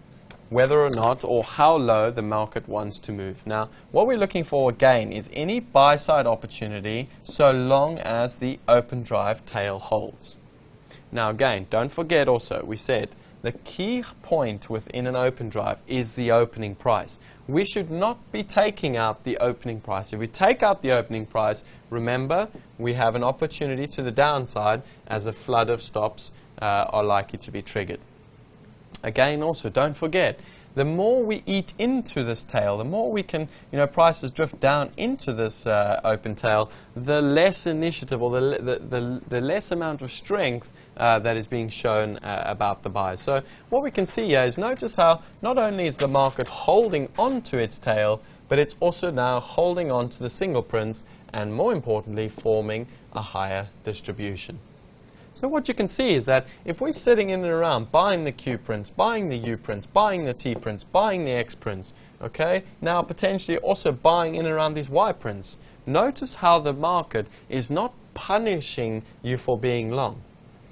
whether or not or how low the market wants to move. Now, what we're looking for again is any buy-side opportunity so long as the open drive tail holds. Now again, don't forget also, we said the key point within an open drive is the opening price. We should not be taking out the opening price. If we take out the opening price, remember, we have an opportunity to the downside as a flood of stops are likely to be triggered. Again, also, don't forget, the more we eat into this tail, the more we can, prices drift down into this open tail, the less initiative or the less amount of strength that is being shown about the buys. So what we can see here is notice how not only is the market holding on to its tail, but it's also now holding on to the single prints and, more importantly, forming a higher distribution. So what you can see is that if we're sitting in and around buying the Q prints, buying the U prints, buying the T prints, buying the X prints, okay, now potentially also buying in and around these Y prints, notice how the market is not punishing you for being long.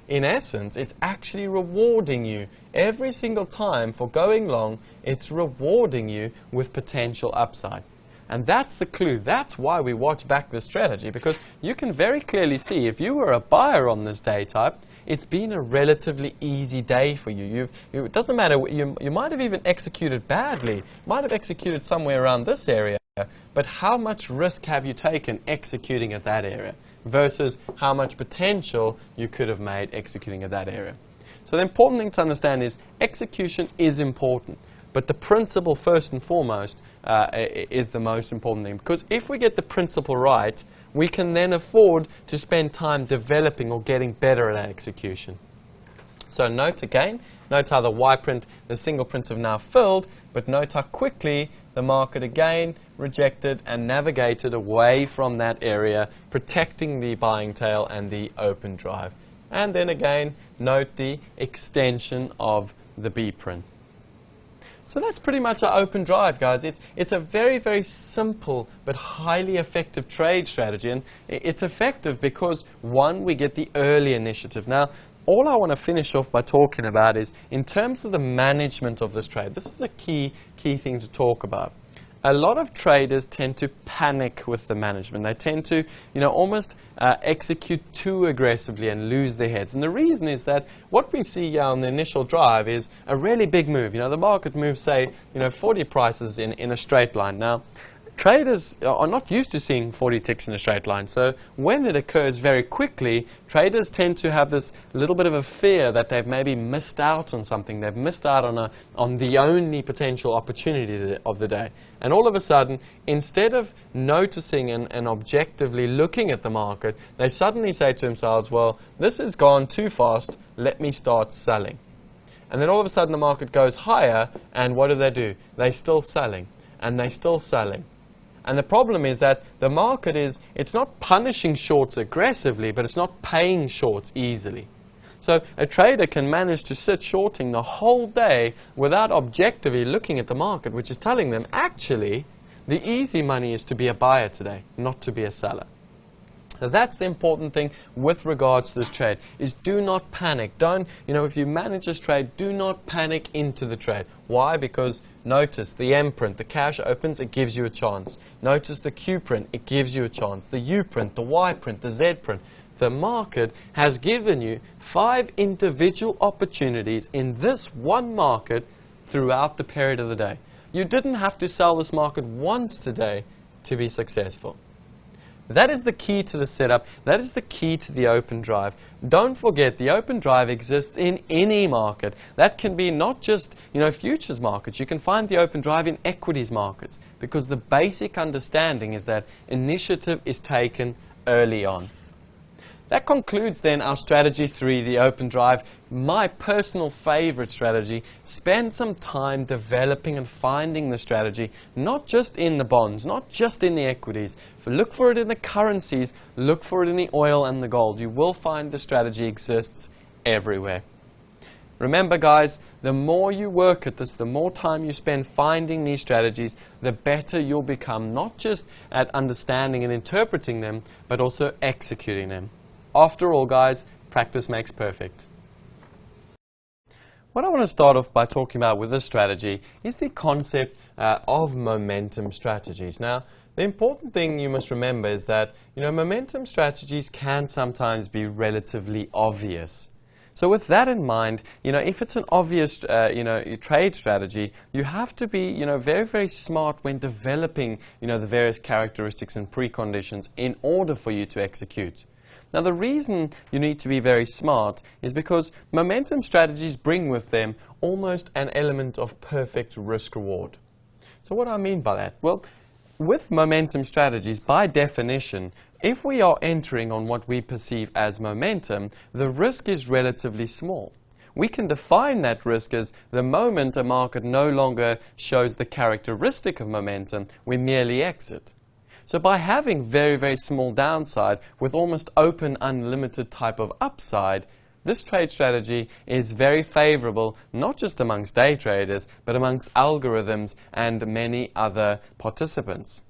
In essence, it's actually rewarding you every single time for going long. It's rewarding you with potential upside. And that's the clue. That's why we watch back this strategy, because you can very clearly see if you were a buyer on this day type, it's been a relatively easy day for you. It doesn't matter, you might have even executed badly, might have executed somewhere around this area, but how much risk have you taken executing at that area versus how much potential you could have made executing at that area? So the important thing to understand is execution is important, but the principle first and foremost is the most important thing, because if we get the principle right, we can then afford to spend time developing or getting better at our execution. So note again, note how the Y print, the single prints have now filled, but note how quickly the market again rejected and navigated away from that area, protecting the buying tail and the open drive. And then again, note the extension of the B print. So that's pretty much our open drive, guys. It's a very, very simple but highly effective trade strategy. And it's effective because, one, we get the early initiative. Now, all I want to finish off by talking about is, in terms of the management of this trade, this is a key thing to talk about. A lot of traders tend to panic with the management. They tend to, almost execute too aggressively and lose their heads. And the reason is that what we see here on the initial drive is a really big move. The market moves, say, 40 prices in a straight line. Now, traders are not used to seeing 40 ticks in a straight line. So when it occurs very quickly, traders tend to have this little bit of a fear that they've maybe missed out on something. They've missed out on the only potential opportunity of the day. And all of a sudden, instead of noticing and objectively looking at the market, they suddenly say to themselves, well, this has gone too fast, let me start selling. And then all of a sudden the market goes higher, and what do? They're still selling, and they're still selling. And the problem is that the market it's not punishing shorts aggressively, but it's not paying shorts easily. So a trader can manage to sit shorting the whole day without objectively looking at the market, which is telling them, actually, the easy money is to be a buyer today, not to be a seller. So that's the important thing with regards to this trade, is do not panic. Don't, if you manage this trade, do not panic into the trade. Why? Because notice the M print, the cash opens, it gives you a chance. Notice the Q print, it gives you a chance. The U print, the Y print, the Z print. The market has given you 5 individual opportunities in this one market throughout the period of the day. You didn't have to sell this market once today to be successful. That is the key to the setup. That is the key to the open drive. Don't forget, the open drive exists in any market. That can be not just, futures markets. You can find the open drive in equities markets, because the basic understanding is that initiative is taken early on. That concludes then our strategy 3, the open drive. My personal favorite strategy. Spend some time developing and finding the strategy, not just in the bonds, not just in the equities. Look for it in the currencies, look for it in the oil and the gold. You will find the strategy exists everywhere. Remember, guys, the more you work at this, the more time you spend finding these strategies, the better you'll become, not just at understanding and interpreting them, but also executing them. After all, guys, practice makes perfect. What I want to start off by talking about with this strategy is the concept of momentum strategies. Now, the important thing you must remember is that, momentum strategies can sometimes be relatively obvious. So with that in mind, if it's an obvious, trade strategy, you have to be, very, very smart when developing, the various characteristics and preconditions in order for you to execute. Now, the reason you need to be very smart is because momentum strategies bring with them almost an element of perfect risk-reward. So what do I mean by that? Well, with momentum strategies, by definition, if we are entering on what we perceive as momentum, the risk is relatively small. We can define that risk as the moment a market no longer shows the characteristic of momentum, we merely exit. So by having very, very small downside with almost open, unlimited type of upside, this trade strategy is very favorable, not just amongst day traders, but amongst algorithms and many other participants.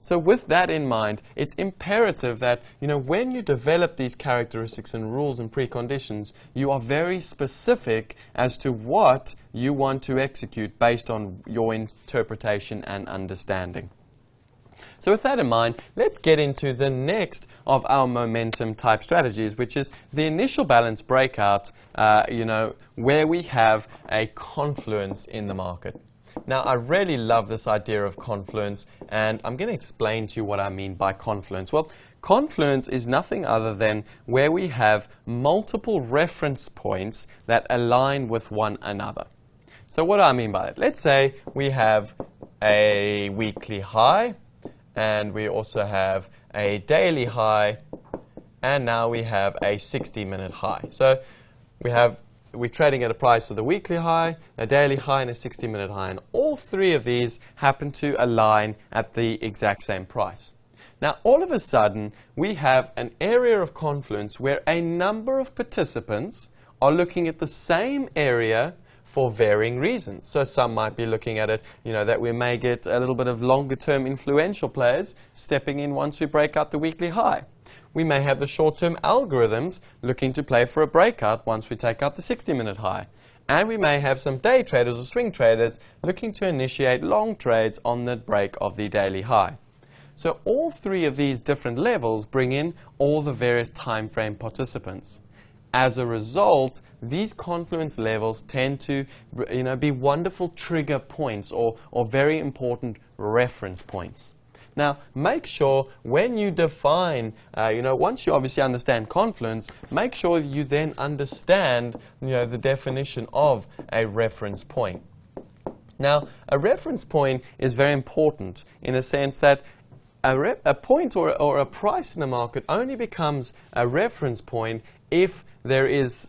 So with that in mind, it's imperative that, when you develop these characteristics and rules and preconditions, you are very specific as to what you want to execute based on your interpretation and understanding. So with that in mind, let's get into the next of our momentum type strategies, which is the initial balance breakout, where we have a confluence in the market. Now, I really love this idea of confluence, and I'm going to explain to you what I mean by confluence. Well, confluence is nothing other than where we have multiple reference points that align with one another. So what do I mean by that? Let's say we have a weekly high, and we also have a daily high, and now we have a 60-minute high. So we have we're trading at a price of the weekly high, a daily high, and a 60-minute high. And all three of these happen to align at the exact same price. Now, all of a sudden, we have an area of confluence where a number of participants are looking at the same area for varying reasons. So some might be looking at it, that we may get a little bit of longer-term influential players stepping in once we break out the weekly high. We may have the short-term algorithms looking to play for a breakout once we take out the 60-minute high. And we may have some day traders or swing traders looking to initiate long trades on the break of the daily high. So all three of these different levels bring in all the various time frame participants. As a result, these confluence levels tend to be wonderful trigger points or very important reference points. Now, make sure when you define, once you obviously understand confluence, make sure you then understand, the definition of a reference point. Now, a reference point is very important in a sense that a point or a price in the market only becomes a reference point if there is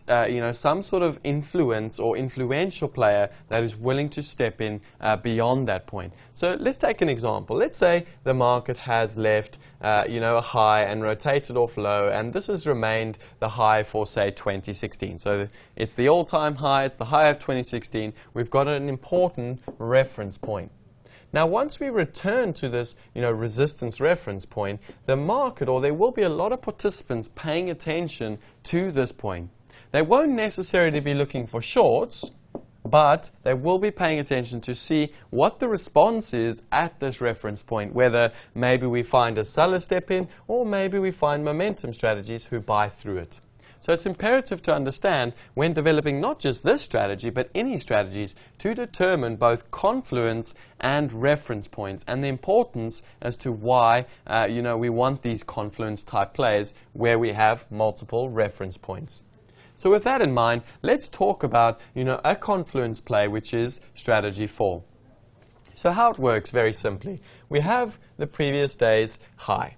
some sort of influence or influential player that is willing to step in beyond that point. So let's take an example. Let's say the market has left a high and rotated off low, and this has remained the high for, say, 2016. So it's the all-time high, it's the high of 2016. We've got an important reference point. Now, once we return to this, resistance reference point, the market, or there will be a lot of participants paying attention to this point. They won't necessarily be looking for shorts, but they will be paying attention to see what the response is at this reference point, whether maybe we find a seller step in, or maybe we find momentum strategies who buy through it. So it's imperative to understand when developing not just this strategy, but any strategies to determine both confluence and reference points and the importance as to why we want these confluence type plays where we have multiple reference points. So with that in mind, let's talk about a confluence play, which is strategy 4. So how it works very simply. We have the previous day's high.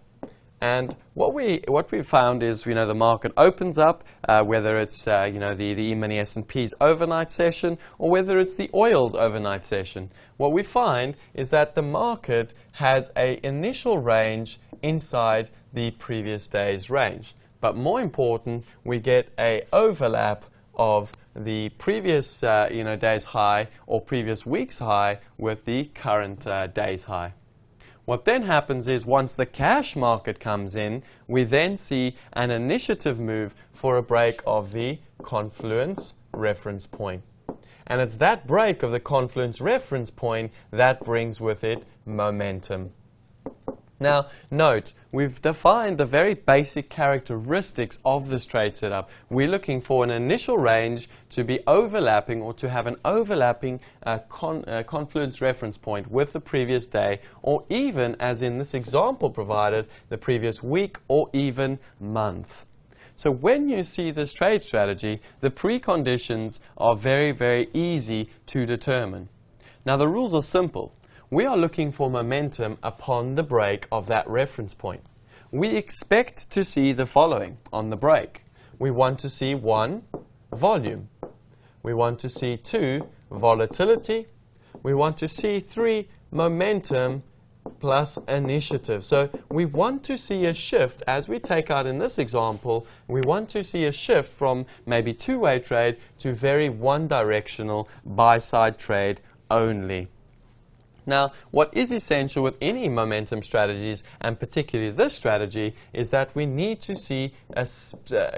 And what we found is, the market opens up, whether it's, the E-mini S&P's overnight session or whether it's the oil's overnight session. What we find is that the market has an initial range inside the previous day's range. But more important, we get an overlap of the previous, day's high or previous week's high with the current day's high. What then happens is once the cash market comes in, we then see an initiative move for a break of the confluence reference point. And it's that break of the confluence reference point that brings with it momentum. Now, note, we've defined the very basic characteristics of this trade setup. We're looking for an initial range to be overlapping or to have an overlapping confluence reference point with the previous day, or even, as in this example provided, the previous week or even month. So when you see this trade strategy, the preconditions are very, very easy to determine. Now, the rules are simple. We are looking for momentum upon the break of that reference point. We expect to see the following on the break. We want to see 1, volume. We want to see 2, volatility. We want to see 3, momentum plus initiative. So we want to see a shift, as we take out in this example, we want to see a shift from maybe two-way trade to very one-directional buy-side trade only. Now, what is essential with any momentum strategies, and particularly this strategy, is that we need to see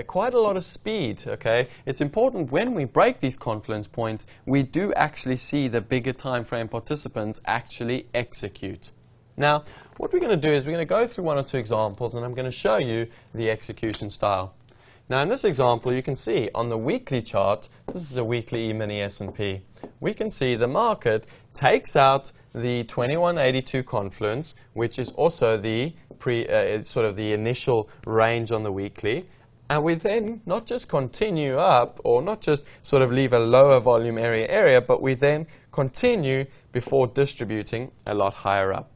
quite a lot of speed. Okay, it's important when we break these confluence points, we do actually see the bigger time frame participants actually execute. Now, what we're going to do is we're going to go through 1 or 2 examples, and I'm going to show you the execution style. Now, in this example, you can see on the weekly chart, this is a weekly E-mini S&P. We can see the market takes out the 2182 confluence, which is also the sort of the initial range on the weekly, and we then not just continue up, or not just sort of leave a lower volume area, but we then continue before distributing a lot higher up.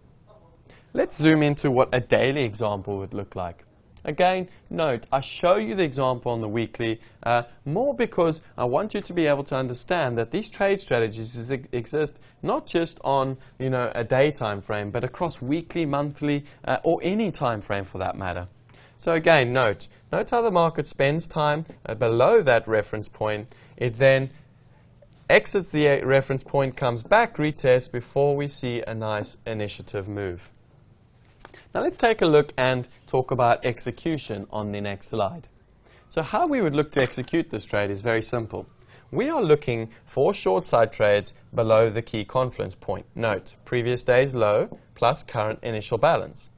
Let's zoom into what a daily example would look like. Again, note, I show you the example on the weekly more because I want you to be able to understand that these trade strategies exist not just on a day time frame, but across weekly, monthly, or any time frame for that matter. So again, note how the market spends time below that reference point. It then exits the reference point, comes back, retests before we see a nice initiative move. Now let's take a look and talk about execution on the next slide. So how we would look to execute this trade is very simple. We are looking for short side trades below the key confluence point. Note, previous day's low plus current initial balance.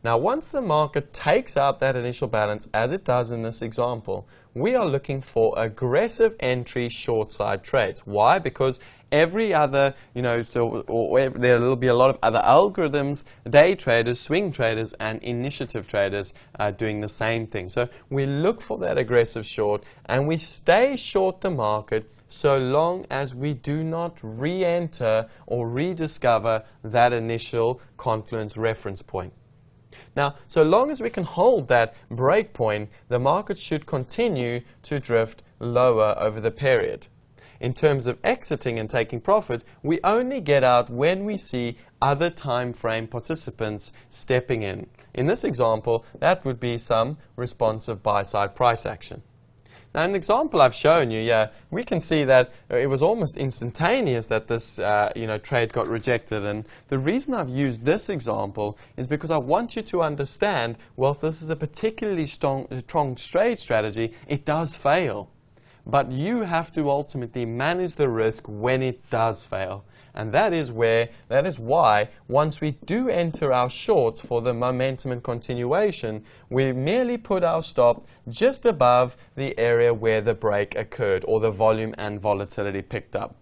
Now once the market takes out that initial balance, as it does in this example, we are looking for aggressive entry short side trades. Why? Because every other, there will be a lot of other algorithms, day traders, swing traders, and initiative traders doing the same thing. So we look for that aggressive short, and we stay short the market so long as we do not re-enter or rediscover that initial confluence reference point. Now, so long as we can hold that break point, the market should continue to drift lower over the period. In terms of exiting and taking profit, we only get out when we see other time frame participants stepping in. In this example, that would be some responsive buy-side price action. Now, in the example I've shown you, we can see that it was almost instantaneous that this trade got rejected. And the reason I've used this example is because I want you to understand, whilst this is a particularly strong trade strategy, it does fail. But you have to ultimately manage the risk when it does fail. And that is why once we do enter our shorts for the momentum and continuation, we merely put our stop just above the area where the break occurred or the volume and volatility picked up.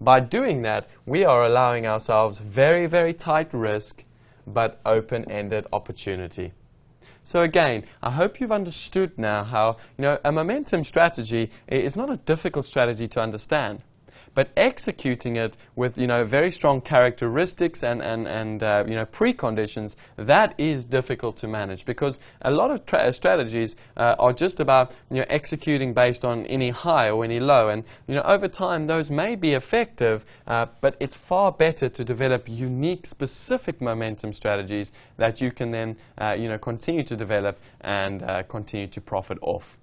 By doing that, we are allowing ourselves very, very tight risk, but open-ended opportunity. So again, I hope you've understood now how a momentum strategy is not a difficult strategy to understand. But executing it with very strong characteristics and preconditions, that is difficult to manage, because a lot of strategies are just about executing based on any high or any low, and over time those may be effective, but it's far better to develop unique, specific momentum strategies that you can then continue to develop and continue to profit off.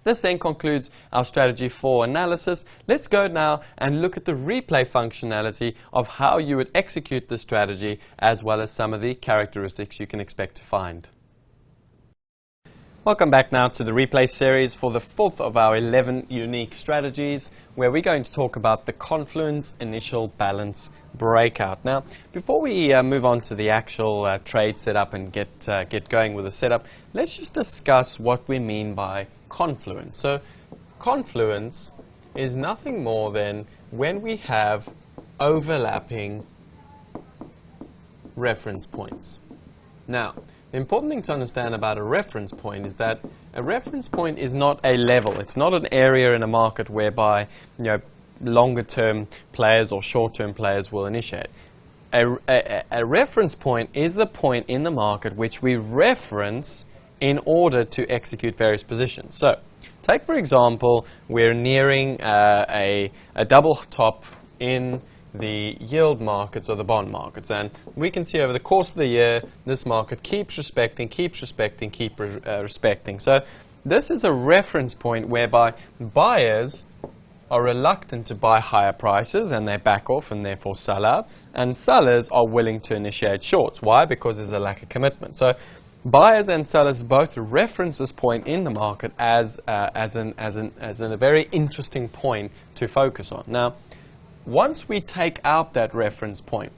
This then concludes our strategy 4 analysis. Let's go now and look at the replay functionality of how you would execute the strategy, as well as some of the characteristics you can expect to find. Welcome back now to the replay series for the 4th of our 11 unique strategies, where we're going to talk about the confluence initial balance breakout. Now, before we move on to the actual trade setup and get going with the setup, let's just discuss what we mean by confluence. So confluence is nothing more than when we have overlapping reference points. Now, the important thing to understand about a reference point is that a reference point is not a level. It's not an area in a market whereby longer term players or short term players will initiate. A reference point is the point in the market which we reference in order to execute various positions. So, take for example, we're nearing a double top in the yield markets or the bond markets, and we can see over the course of the year this market keeps respecting. So this is a reference point whereby buyers are reluctant to buy higher prices and they back off and therefore sell out, and sellers are willing to initiate shorts. Why? Because there's a lack of commitment. So buyers and sellers both reference this point in the market as a very interesting point to focus on. Now, once we take out that reference point,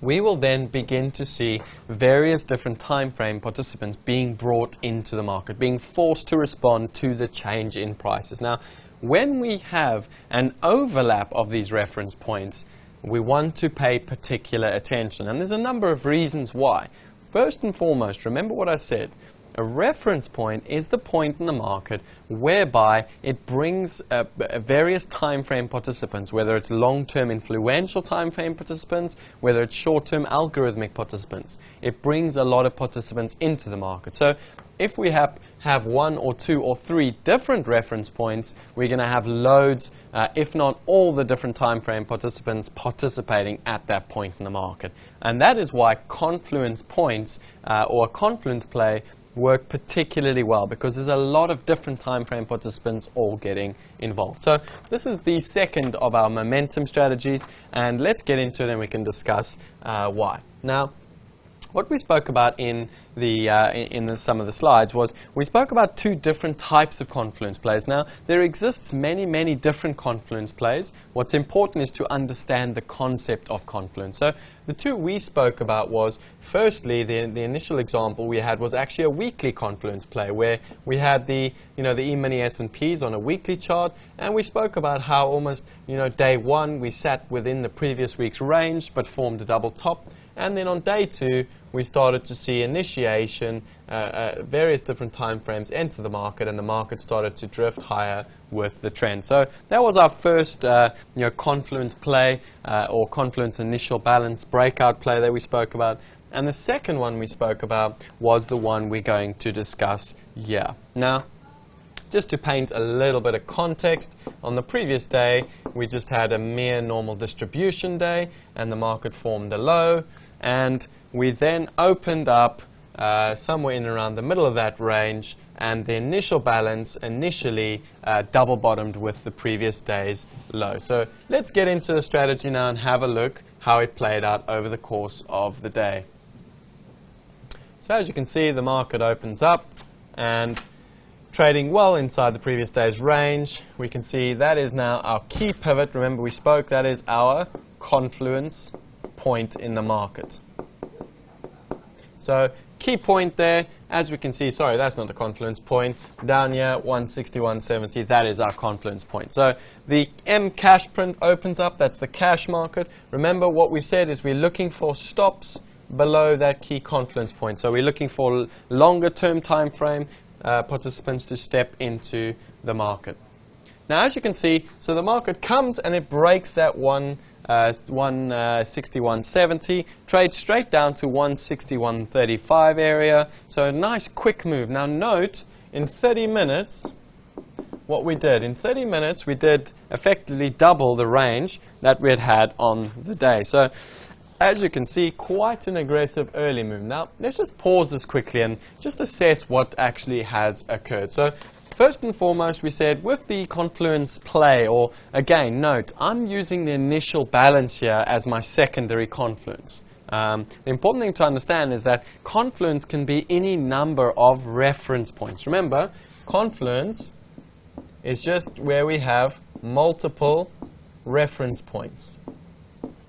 we will then begin to see various different time frame participants being brought into the market, being forced to respond to the change in prices. Now, when we have an overlap of these reference points, we want to pay particular attention, and there's a number of reasons why. First and foremost, remember what I said. A reference point is the point in the market whereby it brings various time frame participants, whether it's long-term influential time frame participants, whether it's short-term algorithmic participants. It brings a lot of participants into the market. So if we have one or two or three different reference points, we're going to have loads, if not all the different time frame participants participating at that point in the market. And that is why confluence points or a confluence play work particularly well, because there's a lot of different time frame participants all getting involved. So this is the second of our momentum strategies, and let's get into it and we can discuss why. Now, what we spoke about in some of the slides was we spoke about two different types of confluence plays. Now, there exists many different confluence plays. What's important is to understand the concept of confluence. So the two we spoke about was, firstly, the initial example we had was actually a weekly confluence play where we had the E-mini S&Ps on a weekly chart, and we spoke about how almost day one we sat within the previous week's range but formed a double top. And then on day two, we started to see initiation, various different time frames enter the market, and the market started to drift higher with the trend. So that was our first confluence play or confluence initial balance breakout play that we spoke about. And the second one we spoke about was the one we're going to discuss here. Now, just to paint a little bit of context, on the previous day, we just had a mere normal distribution day, and the market formed a low, and we then opened up somewhere in around the middle of that range, and the initial balance initially double bottomed with the previous day's low. So let's get into the strategy now and have a look how it played out over the course of the day. So as you can see, the market opens up and trading well inside the previous day's range. We can see that is now our key pivot. Remember, we spoke, that is our confluence point in the market. So key point there, as we can see, sorry, that's not the confluence point. Down here, 161.70, that is our confluence point. So the M cash print opens up, that's the cash market. Remember what we said is we're looking for stops below that key confluence point. So we're looking for longer term time frame participants to step into the market. Now, as you can see, so the market comes and it breaks that 161.70, trades straight down to 161.35 area. So a nice quick move. Now note, in 30 minutes, what we did. In 30 minutes, we did effectively double the range that we had on the day. So as you can see, quite an aggressive early move. Now, let's just pause this quickly and just assess what actually has occurred. So, first and foremost, we said with the confluence play, or again, note, I'm using the initial balance here as my secondary confluence. The important thing to understand is that confluence can be any number of reference points. Remember, confluence is just where we have multiple reference points.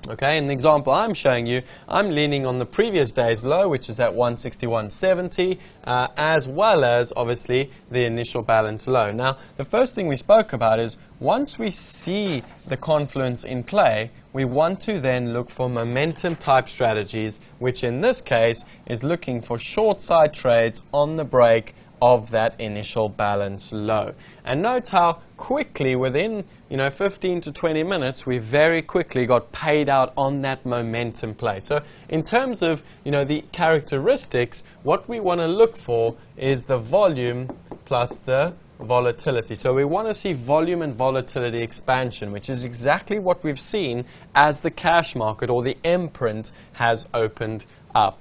Okay, in the example I'm showing you, I'm leaning on the previous day's low, which is at 161.70, as well as, obviously, the initial balance low. Now, the first thing we spoke about is once we see the confluence in play, we want to then look for momentum type strategies, which in this case is looking for short side trades on the break of that initial balance low. And note how quickly within 15 to 20 minutes we very quickly got paid out on that momentum play. So in terms of the characteristics, what we want to look for is the volume plus the volatility. So we want to see volume and volatility expansion, which is exactly what we've seen as the cash market or the M print has opened up.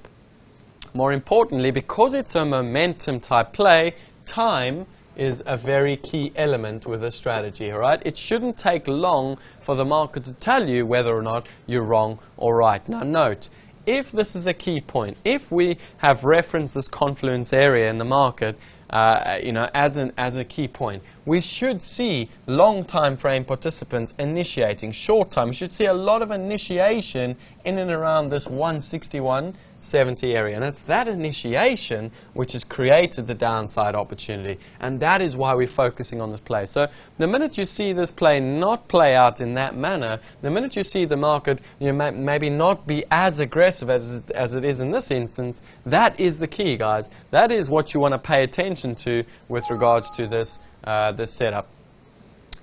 More importantly, because it's a momentum type play, time is a very key element with a strategy, all right? It shouldn't take long for the market to tell you whether or not you're wrong or right. Now note, if this is a key point, if we have referenced this confluence area in the market, as a key point, we should see long time frame participants initiating. Short time, we should see a lot of initiation in and around this 161.70 area, and it's that initiation which has created the downside opportunity, and that is why we're focusing on this play. So the minute you see this play not play out in that manner, the minute you see the market maybe not be as aggressive as it is in this instance, that is the key, guys. That is what you want to pay attention to with regards to this setup.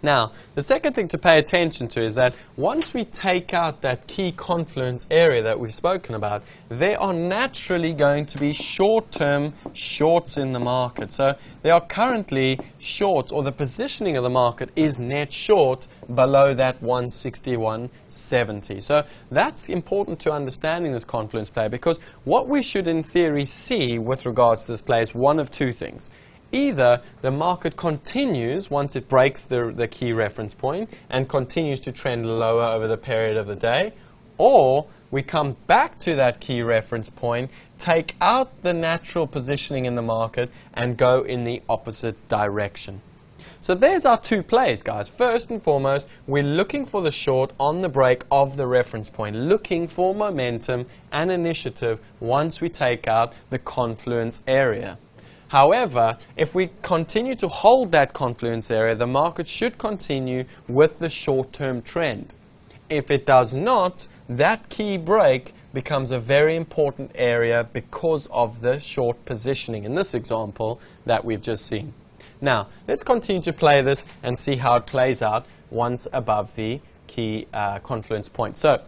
Now, the second thing to pay attention to is that once we take out that key confluence area that we've spoken about, there are naturally going to be short-term shorts in the market. So there are currently shorts, or the positioning of the market is net short below that 161.70. So that's important to understanding this confluence play, because what we should in theory see with regards to this play is one of two things. Either the market continues once it breaks the key reference point and continues to trend lower over the period of the day, or we come back to that key reference point, take out the natural positioning in the market, and go in the opposite direction. So there's our two plays, guys. First and foremost, we're looking for the short on the break of the reference point, looking for momentum and initiative once we take out the confluence area. However, if we continue to hold that confluence area, the market should continue with the short-term trend. If it does not, that key break becomes a very important area because of the short positioning in this example that we've just seen. Now, let's continue to play this and see how it plays out once above the key confluence point. So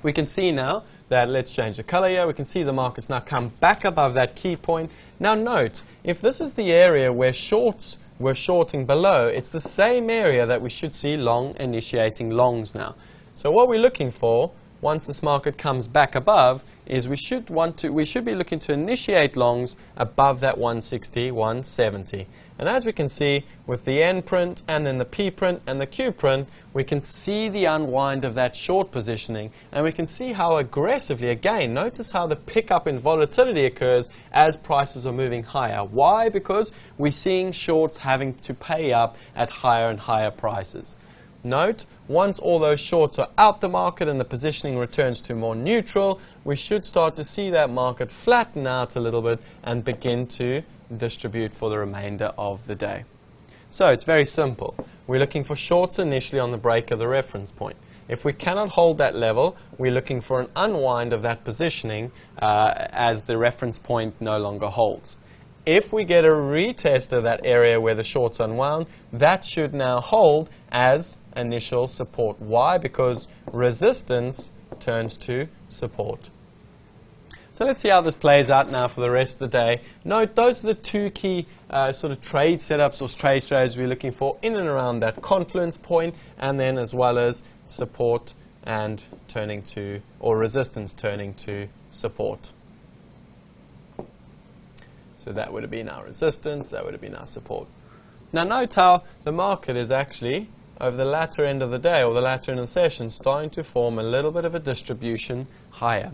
we can see now that, let's change the color here, we can see the market's now come back above that key point. Now note, if this is the area where shorts were shorting below, it's the same area that we should see long initiating longs now. So what we're looking for once this market comes back above is we should be looking to initiate longs above that 160.170. And as we can see with the N print and then the P print and the Q print, we can see the unwind of that short positioning, and we can see how aggressively, again, notice how the pickup in volatility occurs as prices are moving higher. Why? Because we're seeing shorts having to pay up at higher and higher prices. Note, once all those shorts are out the market and the positioning returns to more neutral, we should start to see that market flatten out a little bit and begin to distribute for the remainder of the day. So it's very simple. We're looking for shorts initially on the break of the reference point. If we cannot hold that level, we're looking for an unwind of that positioning as the reference point no longer holds. If we get a retest of that area where the shorts unwound, that should now hold as initial support. Why? Because resistance turns to support. So let's see how this plays out now for the rest of the day. Note, those are the two key sort of trade setups or trade strategies we're looking for in and around that confluence point, and then as well as support and turning to, or resistance turning to support. So that would have been our resistance, that would have been our support. Now note how the market is actually, over the latter end of the day or the latter end of the session, starting to form a little bit of a distribution higher.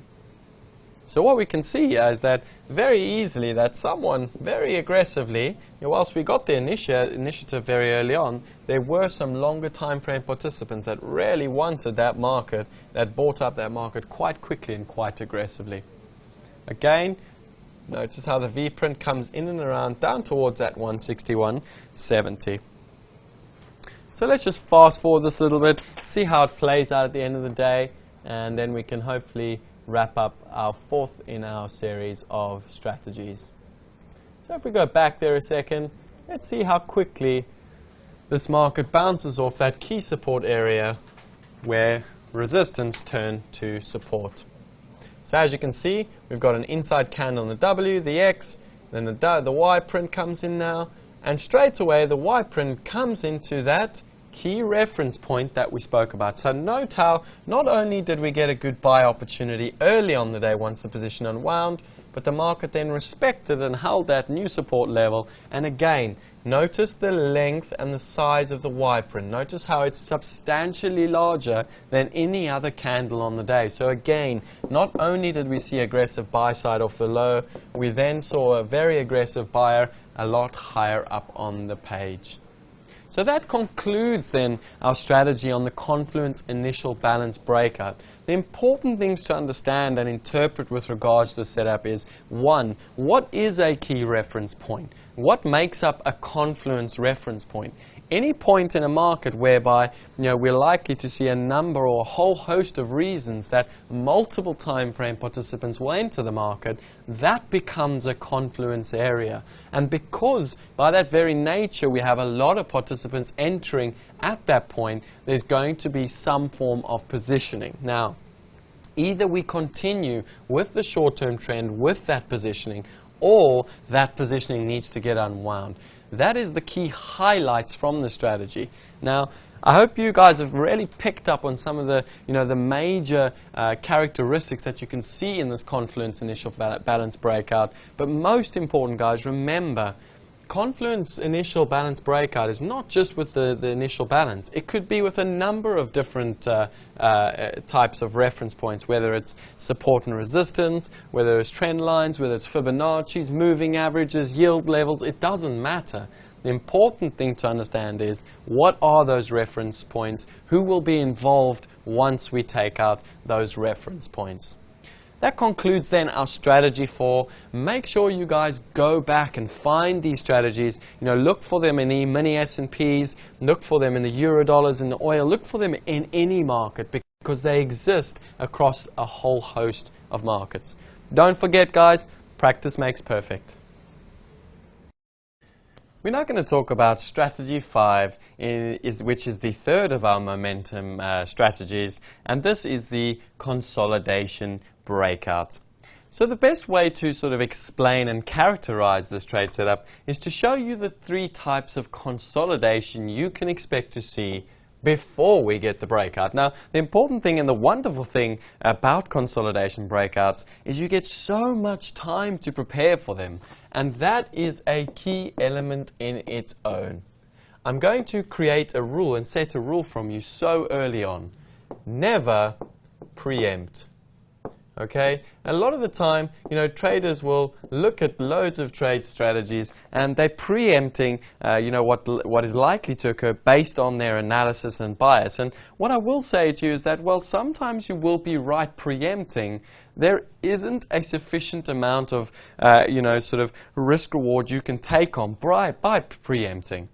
So what we can see is that very easily that someone very aggressively, whilst we got the initiative very early on, there were some longer time frame participants that really wanted that market, that bought up that market quite quickly and quite aggressively. Again, notice how the V print comes in and around down towards that 161.70. So let's just fast forward this a little bit, see how it plays out at the end of the day, and then we can hopefully wrap up our fourth in our series of strategies. So if we go back there a second, let's see how quickly this market bounces off that key support area where resistance turned to support. So as you can see, we've got an inside candle on the W, the X, then the Y print comes in now, and straight away the Y print comes into that key reference point that we spoke about. So note how not only did we get a good buy opportunity early on the day once the position unwound, but the market then respected and held that new support level. And again, notice the length and the size of the Y print. Notice how it's substantially larger than any other candle on the day. So again, not only did we see aggressive buy side off the low, we then saw a very aggressive buyer a lot higher up on the page. So that concludes then our strategy on the confluence initial balance breakout. The important things to understand and interpret with regards to the setup is, one, what is a key reference point? What makes up a confluence reference point? Any point in a market whereby we're likely to see a number or a whole host of reasons that multiple time frame participants will enter the market, that becomes a confluence area. And because by that very nature we have a lot of participants entering at that point, there's going to be some form of positioning. Now, either we continue with the short-term trend with that positioning, or that positioning needs to get unwound. That is the key highlights from the strategy. Now, I hope you guys have really picked up on some of the, the major characteristics that you can see in this confluence initial balance breakout. But most important, guys, remember, confluence initial balance breakout is not just with the initial balance. It could be with a number of different types of reference points, whether it's support and resistance, whether it's trend lines, whether it's Fibonacci's, moving averages, yield levels. It doesn't matter. The important thing to understand is, what are those reference points? Who will be involved once we take out those reference points? That concludes then our strategy 4. Make sure you guys go back and find these strategies. Look for them in the mini S&Ps, look for them in the Eurodollars, in the oil, look for them in any market, because they exist across a whole host of markets. Don't forget, guys, practice makes perfect. We're now going to talk about strategy 5, which is the third of our momentum strategies, and this is the consolidation breakout. So the best way to sort of explain and characterize this trade setup is to show you the 3 types of consolidation you can expect to see before we get the breakout. Now, the important thing and the wonderful thing about consolidation breakouts is you get so much time to prepare for them, and that is a key element in its own. I'm going to create a rule and set a rule from you so early on. Never preempt. Okay, a lot of the time, traders will look at loads of trade strategies and they're preempting, what is likely to occur based on their analysis and bias. And what I will say to you is that, well, sometimes you will be right preempting. There isn't a sufficient amount of, sort of risk reward you can take on by preempting.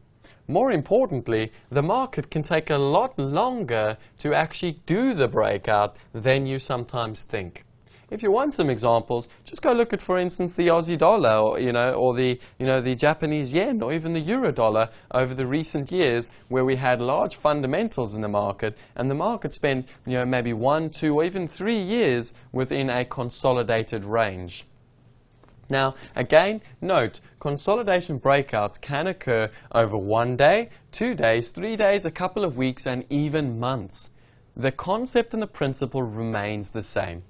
More importantly, the market can take a lot longer to actually do the breakout than you sometimes think. If you want some examples, just go look at, for instance, the Aussie dollar, or the Japanese yen, or even the euro dollar over the recent years, where we had large fundamentals in the market, and the market spent, maybe 1, 2, or even 3 years within a consolidated range. Now, again, note, consolidation breakouts can occur over 1 day, 2 days, 3 days, a couple of weeks, and even months. The concept and the principle remains the same.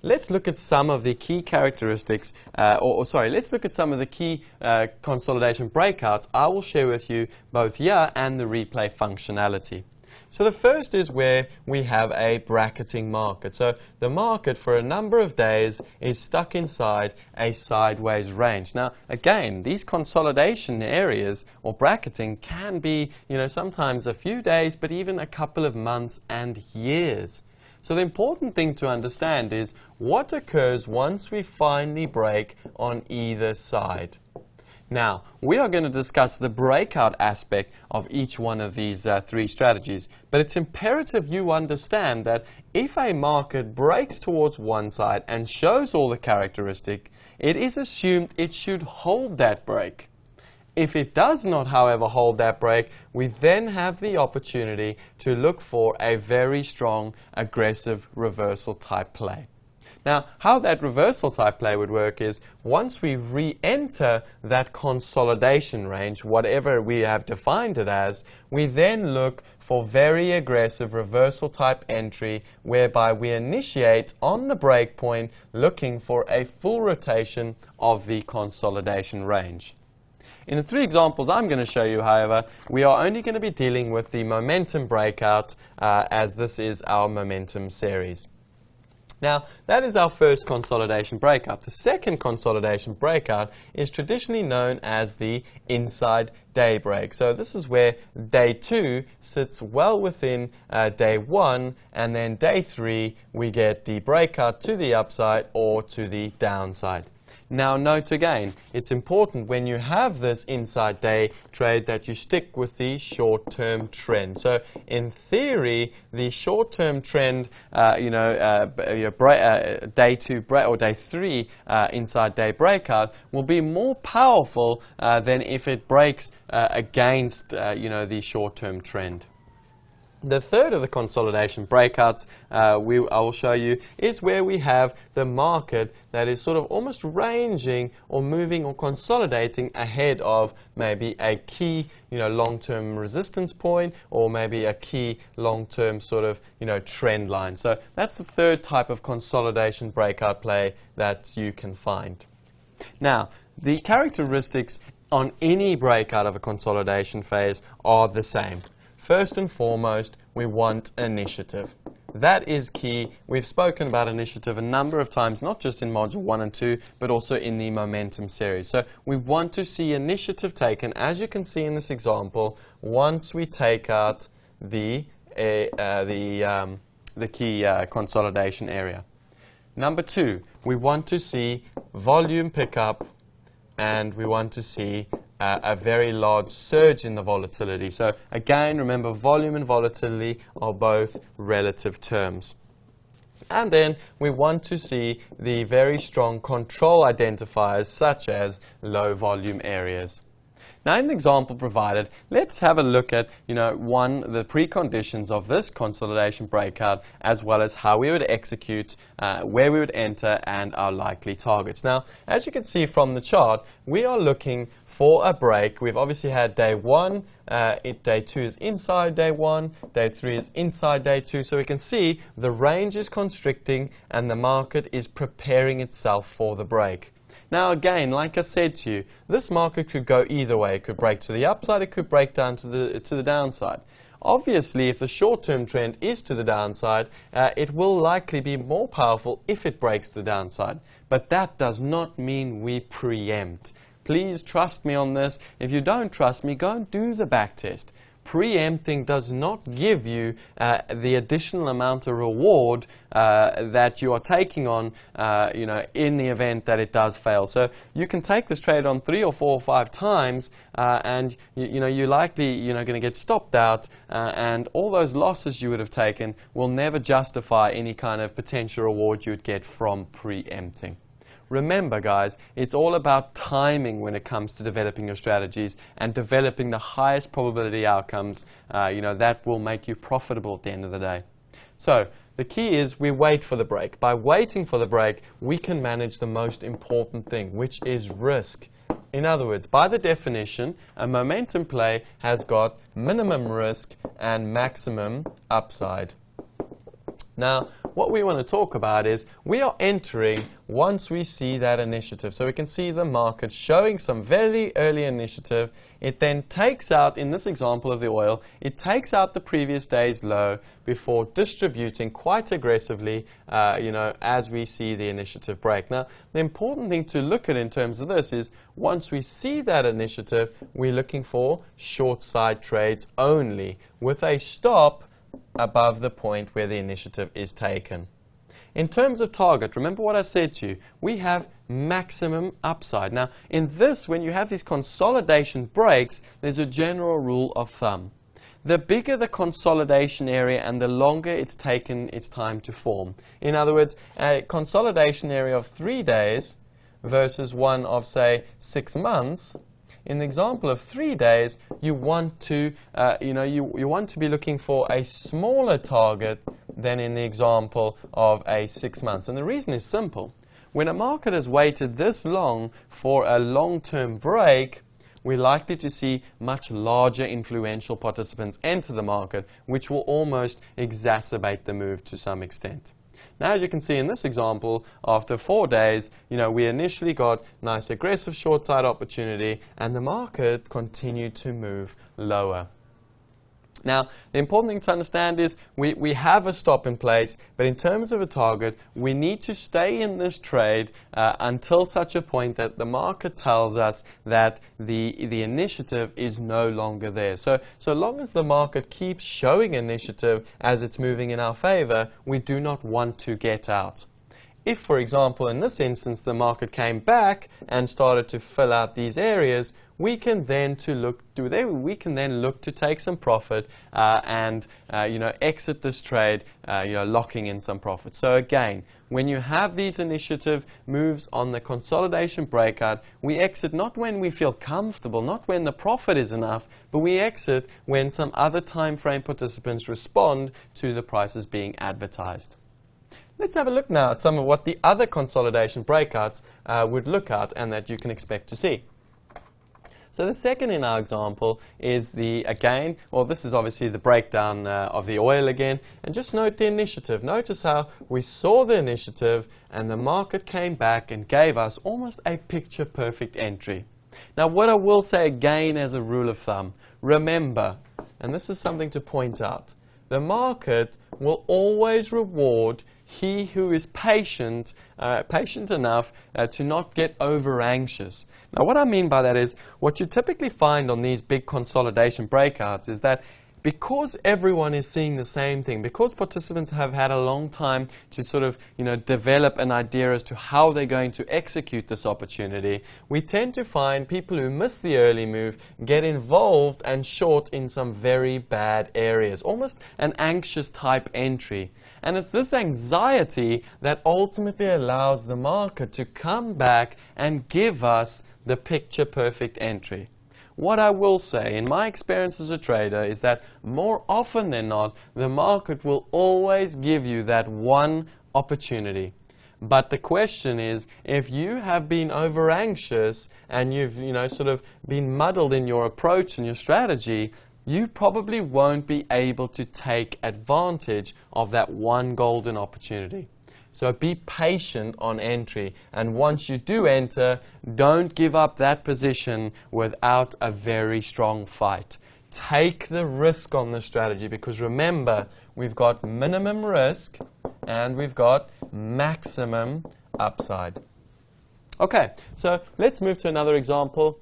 Let's look at some of the key characteristics, let's look at some of the key consolidation breakouts I will share with you both here and the replay functionality. So the first is where we have a bracketing market. So the market for a number of days is stuck inside a sideways range. Now, again, these consolidation areas or bracketing can be, sometimes a few days, but even a couple of months and years. So the important thing to understand is what occurs once we finally break on either side. Now, we are going to discuss the breakout aspect of each one of these 3 strategies, but it's imperative you understand that if a market breaks towards one side and shows all the characteristics, it is assumed it should hold that break. If it does not, however, hold that break, we then have the opportunity to look for a very strong, aggressive reversal type play. Now, how that reversal type play would work is, once we re-enter that consolidation range, whatever we have defined it as, we then look for very aggressive reversal type entry, whereby we initiate on the break point looking for a full rotation of the consolidation range. In the 3 examples I'm going to show you, however, we are only going to be dealing with the momentum breakout, as this is our momentum series. Now, that is our first consolidation breakout. The second consolidation breakout is traditionally known as the inside day break. So this is where day 2 sits well within day 1, and then day 3 we get the breakout to the upside or to the downside. Now note again, it's important when you have this inside day trade that you stick with the short-term trend. So in theory, the short-term trend, day 2 or day 3 inside day breakout will be more powerful than if it breaks against the short-term trend. The third of the consolidation breakouts I will show you is where we have the market that is sort of almost ranging or moving or consolidating ahead of maybe a key long-term resistance point or maybe a key long-term sort of trend line. So that's the third type of consolidation breakout play that you can find. Now, the characteristics on any breakout of a consolidation phase are the same. First and foremost, we want initiative. That is key. We've spoken about initiative a number of times, not just in Module 1 and 2, but also in the Momentum series. So we want to see initiative taken, as you can see in this example, once we take out the key consolidation area. Number 2, we want to see volume pickup, and we want to see a very large surge in the volatility. So again, remember, volume and volatility are both relative terms. And then we want to see the very strong control identifiers such as low volume areas. Now, in the example provided, let's have a look at, the preconditions of this consolidation breakout, as well as how we would execute, where we would enter, and our likely targets. Now, as you can see from the chart, we are looking for a break. We've obviously had day 1, day 2 is inside day 1, day 3 is inside day 2, so we can see the range is constricting and the market is preparing itself for the break. Now again, like I said to you, this market could go either way. It could break to the upside, it could break down to the downside. Obviously, if the short-term trend is to the downside, it will likely be more powerful if it breaks to the downside. But that does not mean we preempt. Please trust me on this. If you don't trust me, go and do the backtest. Preempting does not give you the additional amount of reward that you are taking on, in the event that it does fail. So you can take this trade on 3 or 4 or 5 times, and you're likely going to get stopped out, and all those losses you would have taken will never justify any kind of potential reward you would get from preempting. Remember, guys, it's all about timing when it comes to developing your strategies and developing the highest probability outcomes, that will make you profitable at the end of the day. So the key is we wait for the break. By waiting for the break, we can manage the most important thing, which is risk. In other words, by the definition, a momentum play has got minimum risk and maximum upside. Now, what we want to talk about is we are entering once we see that initiative. So we can see the market showing some very early initiative. It then takes out, in this example of the oil, it takes out the previous day's low before distributing quite aggressively, as we see the initiative break. Now, the important thing to look at in terms of this is once we see that initiative, we're looking for short side trades only with a stop above the point where the initiative is taken. In terms of target, remember what I said to you, we have maximum upside. Now, in this, when you have these consolidation breaks, there's a general rule of thumb. The bigger the consolidation area and the longer it's taken its time to form. In other words, a consolidation area of 3 days versus one of, say, 6 months. In the example of 3 days, you want to, you want to be looking for a smaller target than in the example of a 6 months. And the reason is simple. When a market has waited this long for a long-term break, we're likely to see much larger influential participants enter the market, which will almost exacerbate the move to some extent. Now, as you can see in this example, after 4 days, we initially got nice aggressive short side opportunity and the market continued to move lower. Now, the important thing to understand is we have a stop in place, but in terms of a target, we need to stay in this trade until such a point that the market tells us that the initiative is no longer there. So long as the market keeps showing initiative as it's moving in our favor, we do not want to get out. If, for example, in this instance, the market came back and started to fill out these areas, we can then look to take some profit and exit this trade, locking in some profit. So again, when you have these initiative moves on the consolidation breakout, we exit not when we feel comfortable, not when the profit is enough, but we exit when some other time frame participants respond to the prices being advertised. Let's have a look now at some of what the other consolidation breakouts would look at and that you can expect to see. So the second in our example is this is obviously the breakdown of the oil again, and just note the initiative. Notice how we saw the initiative and the market came back and gave us almost a picture perfect entry. Now what I will say again as a rule of thumb, remember, and this is something to point out, the market will always reward he who is patient enough to not get over anxious. Now what I mean by that is what you typically find on these big consolidation breakouts is that because everyone is seeing the same thing, because participants have had a long time to sort of develop an idea as to how they're going to execute this opportunity, we tend to find people who miss the early move get involved and short in some very bad areas, almost an anxious type entry. And it's this anxiety that ultimately allows the market to come back and give us the picture perfect entry. What I will say, in my experience as a trader, is that more often than not, the market will always give you that one opportunity. But the question is, if you have been over anxious and you've sort of been muddled in your approach and your strategy, you probably won't be able to take advantage of that one golden opportunity. So be patient on entry, and once you do enter, don't give up that position without a very strong fight. Take the risk on the strategy, because remember, we've got minimum risk and we've got maximum upside. Okay, so let's move to another example.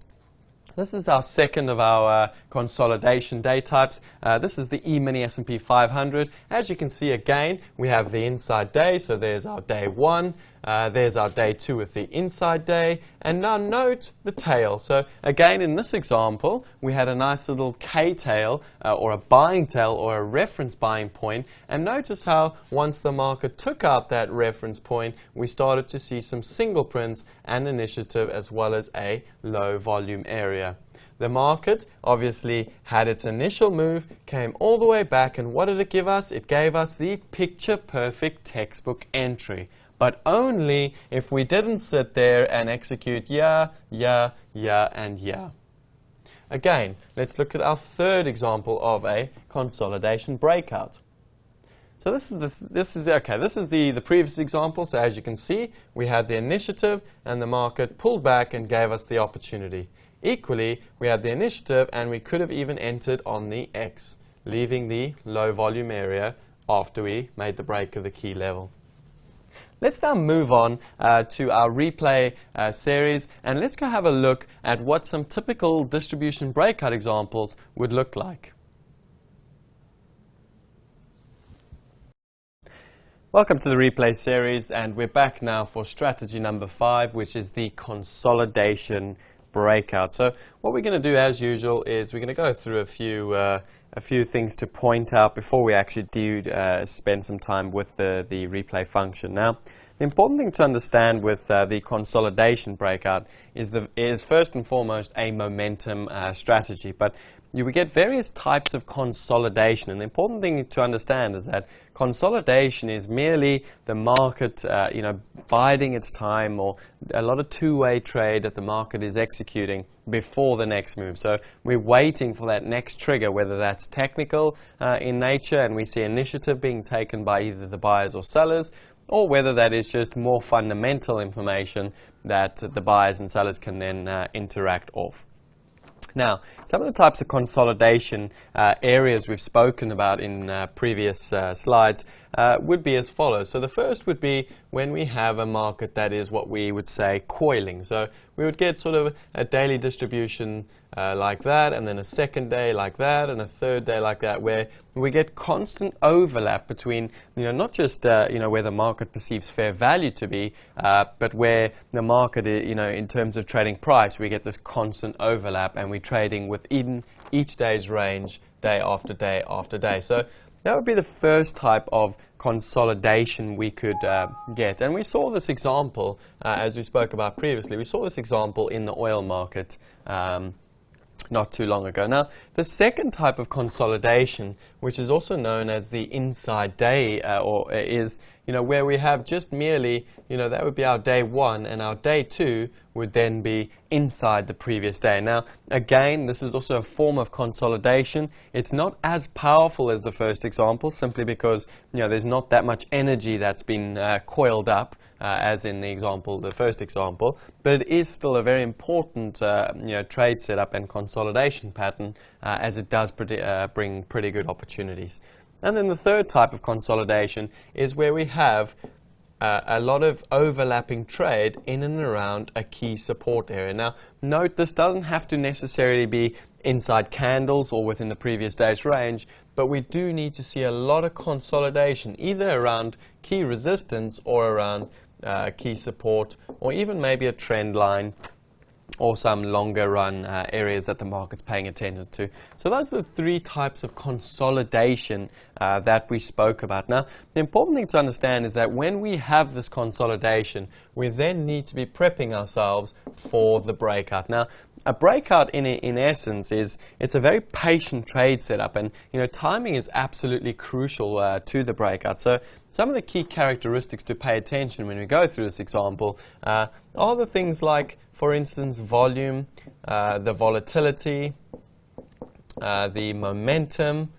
This is our second of our consolidation day types. This is the E-mini S&P 500. As you can see again, we have the inside day, so there's our day one. There's our day two with the inside day. And now note the tail. So again, in this example, we had a nice little K tail or a buying tail or a reference buying point. And notice how once the market took out that reference point, we started to see some single prints and initiative as well as a low volume area. The market obviously had its initial move, came all the way back, and what did it give us? It gave us the picture perfect textbook entry. But only if we didn't sit there and execute yeah, and yeah. Again, let's look at our third example of a consolidation breakout. So this is the previous example. So as you can see, we had the initiative and the market pulled back and gave us the opportunity. Equally, we had the initiative and we could have even entered on the X, leaving the low volume area after we made the break of the key level. Let's now move on to our replay series, and let's go have a look at what some typical distribution breakout examples would look like. Welcome to the replay series, and we're back now for strategy number 5, which is the consolidation breakout. So what we're going to do as usual is we're going to go through a few things to point out before we actually do spend some time with the replay function. Now, the important thing to understand with the consolidation breakout is first and foremost a momentum strategy. But you will get various types of consolidation, and the important thing to understand is that consolidation is merely the market biding its time, or a lot of two-way trade that the market is executing before the next move. So we're waiting for that next trigger, whether that's technical in nature and we see initiative being taken by either the buyers or sellers, or whether that is just more fundamental information that the buyers and sellers can then interact off. Now, some of the types of consolidation areas we've spoken about in previous slides would be as follows. So the first would be when we have a market that is what we would say coiling. So we would get sort of a daily distribution like that, and then a second day like that, and a third day like that, where we get constant overlap between, not just, where the market perceives fair value to be, but where the market, in terms of trading price, we get this constant overlap, and we're trading within each day's range, day after day after day. So that would be the first type of consolidation we could get. And we saw this example, as we spoke about previously, we saw this example in the oil market not too long ago. Now, the second type of consolidation, which is also known as the inside day, is where we have just merely, that would be our day one, and our day two would then be inside the previous day. Now, again, this is also a form of consolidation. It's not as powerful as the first example, simply because there's not that much energy that's been coiled up, as in the first example, but it is still a very important trade setup and consolidation pattern, as it does bring pretty good opportunities. And then the third type of consolidation is where we have a lot of overlapping trade in and around a key support area. Now, note this doesn't have to necessarily be inside candles or within the previous day's range, but we do need to see a lot of consolidation, either around key resistance or around key support, or even maybe a trend line or some longer run areas that the market's paying attention to. So those are the three types of consolidation that we spoke about. Now, the important thing to understand is that when we have this consolidation, we then need to be prepping ourselves for the breakout. Now, a breakout in essence it's a very patient trade setup, and timing is absolutely crucial to the breakout. So some of the key characteristics to pay attention when we go through this example are the things like, for instance, volume, the volatility, the momentum.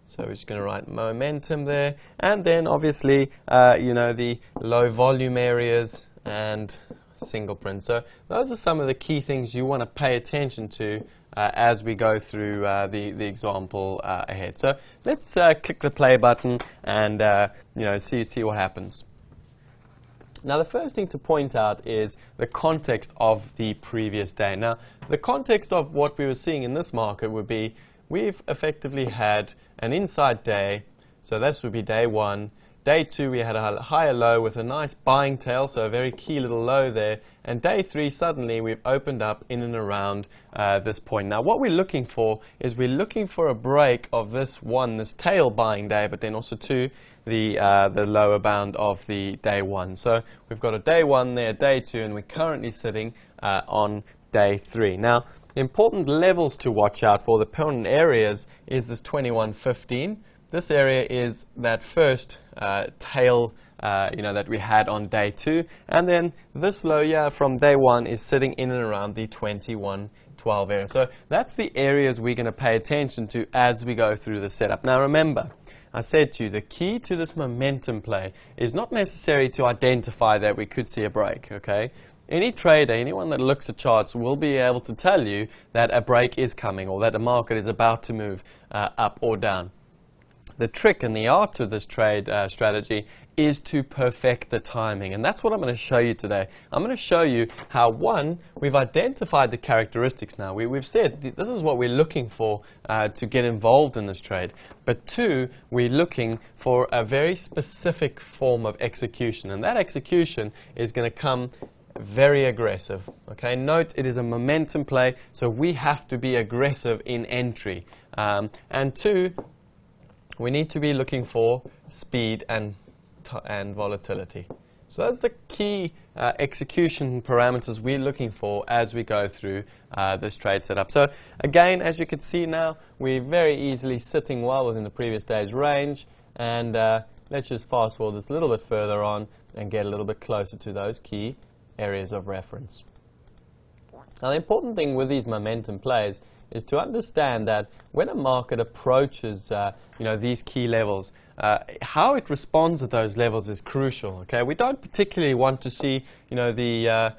So we're just going to write momentum there, and then obviously the low volume areas and single print. So those are some of the key things you want to pay attention to as we go through the example ahead. So let's click the play button and see what happens. Now, the first thing to point out is the context of the previous day. Now, the context of what we were seeing in this market would be we've effectively had an inside day, so this would be day one. Day two, we had a higher low with a nice buying tail, so a very key little low there. And day three, suddenly we've opened up in and around this point. Now, what we're looking for is we're looking for a break of this tail buying day, but then also two, the lower bound of the day one. So we've got a day one there, day two, and we're currently sitting on day three. Now, important levels to watch out for, the important areas, is this 21.15. This area is that first tail that we had on day two, and then this low here from day one is sitting in and around the 21.12 area. So that's the areas we're going to pay attention to as we go through the setup. Now remember, I said to you, the key to this momentum play is not necessarily to identify that we could see a break, okay? Any trader, anyone that looks at charts will be able to tell you that a break is coming or that the market is about to move up or down. The trick and the art to this trade strategy is to perfect the timing, and that's what I'm going to show you today. I'm going to show you how, one, we've identified the characteristics now. We've said this is what we're looking for to get involved in this trade, but two, we're looking for a very specific form of execution, and that execution is going to come very aggressive. Okay, note it is a momentum play, so we have to be aggressive in entry, and two, we need to be looking for speed and volatility. So that's the key execution parameters we're looking for as we go through this trade setup. So again, as you can see now, we're very easily sitting well within the previous day's range, and let's just fast forward this a little bit further on and get a little bit closer to those key areas of reference. Now, the important thing with these momentum plays is to understand that when a market approaches these key levels, how it responds at those levels is crucial. Okay, we don't particularly want to see the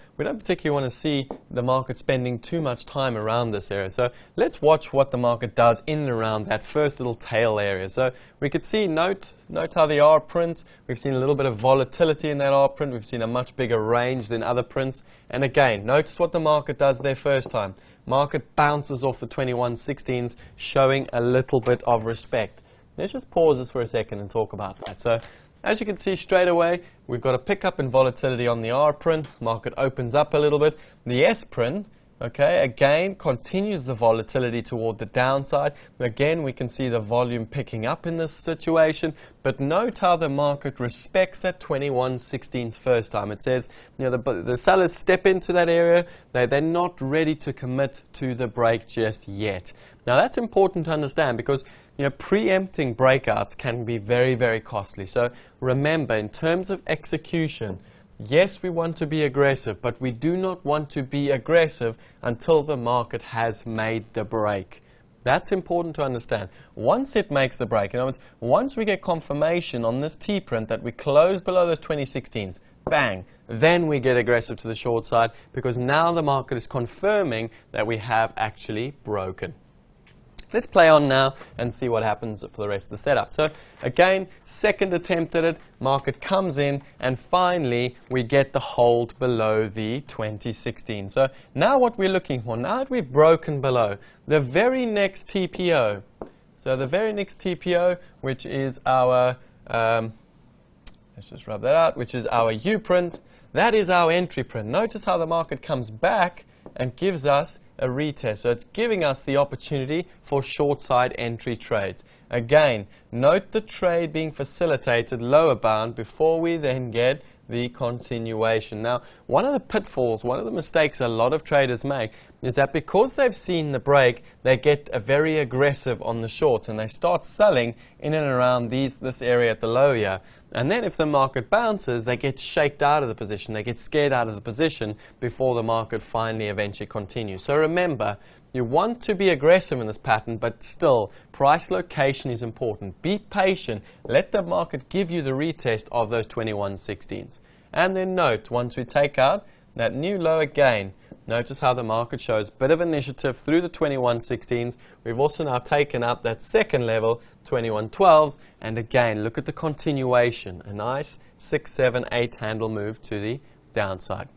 market spending too much time around this area. So let's watch what the market does in and around that first little tail area. So we could see, note how the R print, we've seen a little bit of volatility in that R print, we've seen a much bigger range than other prints, and again, notice what the market does there first time. Market bounces off the 2116s, showing a little bit of respect. Let's just pause this for a second and talk about that. So as you can see straight away, we've got a pickup in volatility on the R print. Market opens up a little bit. The S print, okay, again, continues the volatility toward the downside. Again, we can see the volume picking up in this situation, but note how the market respects that 2116s first time. It says, the sellers step into that area. They're not ready to commit to the break just yet. Now, that's important to understand because preempting breakouts can be very, very costly. So remember, in terms of execution, yes, we want to be aggressive, but we do not want to be aggressive until the market has made the break. That's important to understand. Once it makes the break, in other words, once we get confirmation on this T print that we close below the 2016s, bang, then we get aggressive to the short side because now the market is confirming that we have actually broken. Let's play on now and see what happens for the rest of the setup. So again, second attempt at it, market comes in, and finally we get the hold below the 2016. So now what we're looking for, now that we've broken below, the very next TPO, so the very next TPO, which is our, let's just rub that out, which is our U print, that is our entry print. Notice how the market comes back and gives us a retest. So it's giving us the opportunity for short side entry trades. Again, note the trade being facilitated lower bound before we then get the continuation. Now, one of the pitfalls, one of the mistakes a lot of traders make is that because they've seen the break, they get very aggressive on the shorts and they start selling in and around this area at the low here. And then if the market bounces, they get shaked out of the position, they get scared out of the position before the market finally eventually continues. So remember, you want to be aggressive in this pattern, but still, price location is important. Be patient. Let the market give you the retest of those 2116s. And then note, once we take out that new low again, notice how the market shows a bit of initiative through the 2116s. We've also now taken up that second level, 2112s, and again, look at the continuation. A nice 6, 7, 8 handle move to the downside.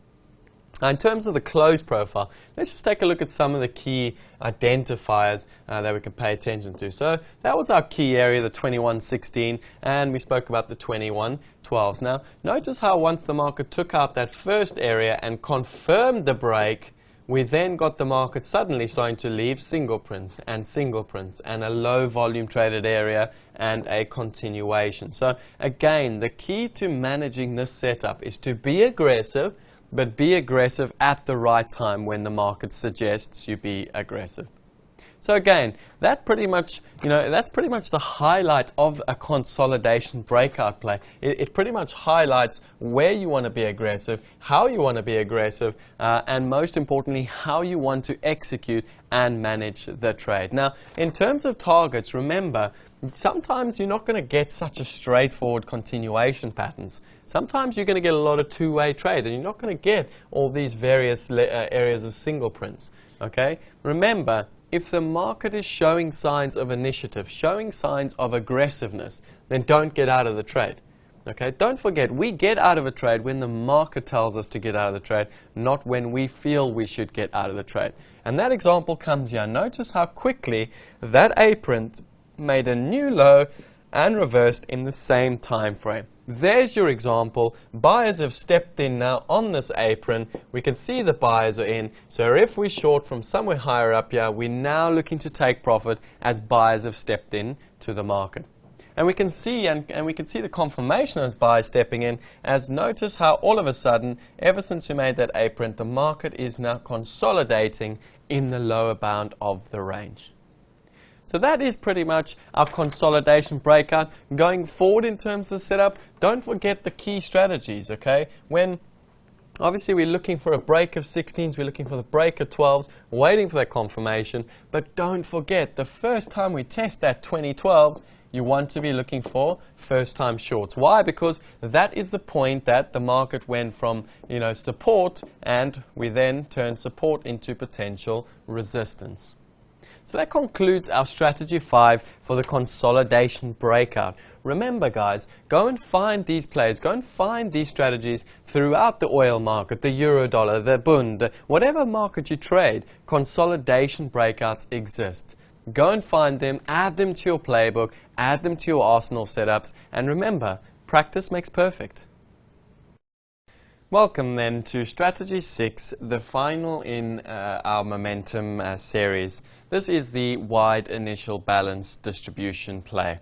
Now, in terms of the close profile, let's just take a look at some of the key identifiers that we can pay attention to. So that was our key area, the 2116, and we spoke about the 2112s. Now, notice how once the market took out that first area and confirmed the break, we then got the market suddenly starting to leave single prints and a low volume traded area and a continuation. So again, the key to managing this setup is to be aggressive, but be aggressive at the right time when the market suggests you be aggressive. So again, that's pretty much the highlight of a consolidation breakout play. It pretty much highlights where you want to be aggressive, how you want to be aggressive, and most importantly, how you want to execute and manage the trade. Now, in terms of targets, remember, sometimes you're not going to get such a straightforward continuation patterns. Sometimes you're going to get a lot of two-way trade, and you're not going to get all these various areas of single prints. Okay? Remember, if the market is showing signs of initiative, showing signs of aggressiveness, then don't get out of the trade. Okay? Don't forget, we get out of a trade when the market tells us to get out of the trade, not when we feel we should get out of the trade. And that example comes here. Notice how quickly that A print made a new low and reversed in the same time frame. There's your example. Buyers have stepped in now on this apron. We can see the buyers are in. So if we short from somewhere higher up here, we're now looking to take profit as buyers have stepped in to the market. And we can see the confirmation of those buyers stepping in, as notice how all of a sudden, ever since we made that apron, the market is now consolidating in the lower bound of the range. So that is pretty much our consolidation breakout. Going forward in terms of setup, don't forget the key strategies, okay? When Obviously, we're looking for a break of 16s, we're looking for the break of 12s, waiting for that confirmation. But don't forget, the first time we test that 2012s, you want to be looking for first time shorts. Why? Because that is the point that the market went from, support, and we then turned support into potential resistance. So that concludes our strategy 5 for the consolidation breakout. Remember, guys, go and find these plays, go and find these strategies throughout the oil market, the euro dollar, the bund, whatever market you trade, consolidation breakouts exist. Go and find them, add them to your playbook, add them to your arsenal setups, and remember, practice makes perfect. Welcome then to strategy 6, the final in our momentum series. This is the wide initial balance distribution play.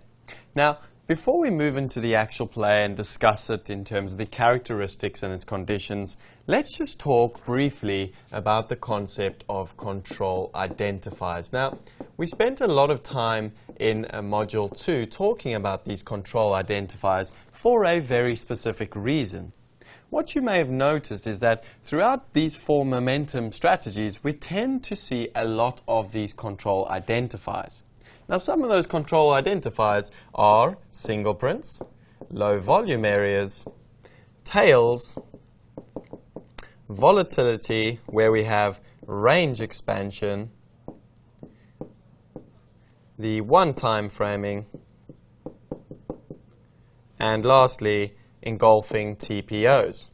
Now, before we move into the actual play and discuss it in terms of the characteristics and its conditions, let's just talk briefly about the concept of control identifiers. Now, we spent a lot of time in Module 2 talking about these control identifiers for a very specific reason. What you may have noticed is that throughout these 4 momentum strategies, we tend to see a lot of these control identifiers. Now, some of those control identifiers are single prints, low volume areas, tails, volatility, where we have range expansion, the one-time framing, and lastly, engulfing TPOs.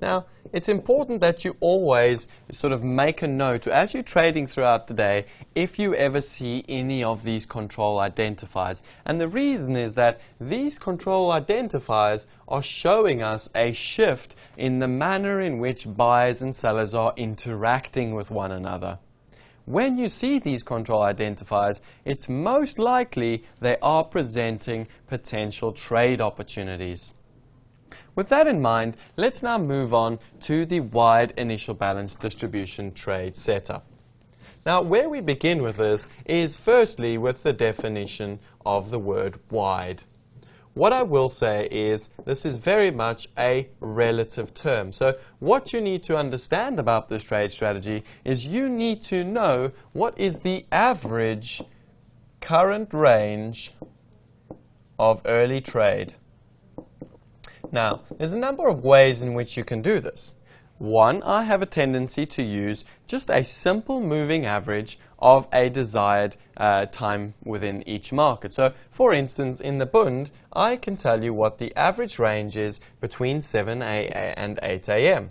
Now, it's important that you always sort of make a note as you're trading throughout the day if you ever see any of these control identifiers. And the reason is that these control identifiers are showing us a shift in the manner in which buyers and sellers are interacting with one another. When you see these control identifiers, it's most likely they are presenting potential trade opportunities. With that in mind, let's now move on to the wide initial balance distribution trade setup. Now, where we begin with this is firstly with the definition of the word wide. What I will say is this is very much a relative term. So what you need to understand about this trade strategy is you need to know what is the average current range of early trade. Now, there's a number of ways in which you can do this. One, I have a tendency to use just a simple moving average of a desired time within each market. So, for instance, in the Bund, I can tell you what the average range is between 7 and 8 a.m.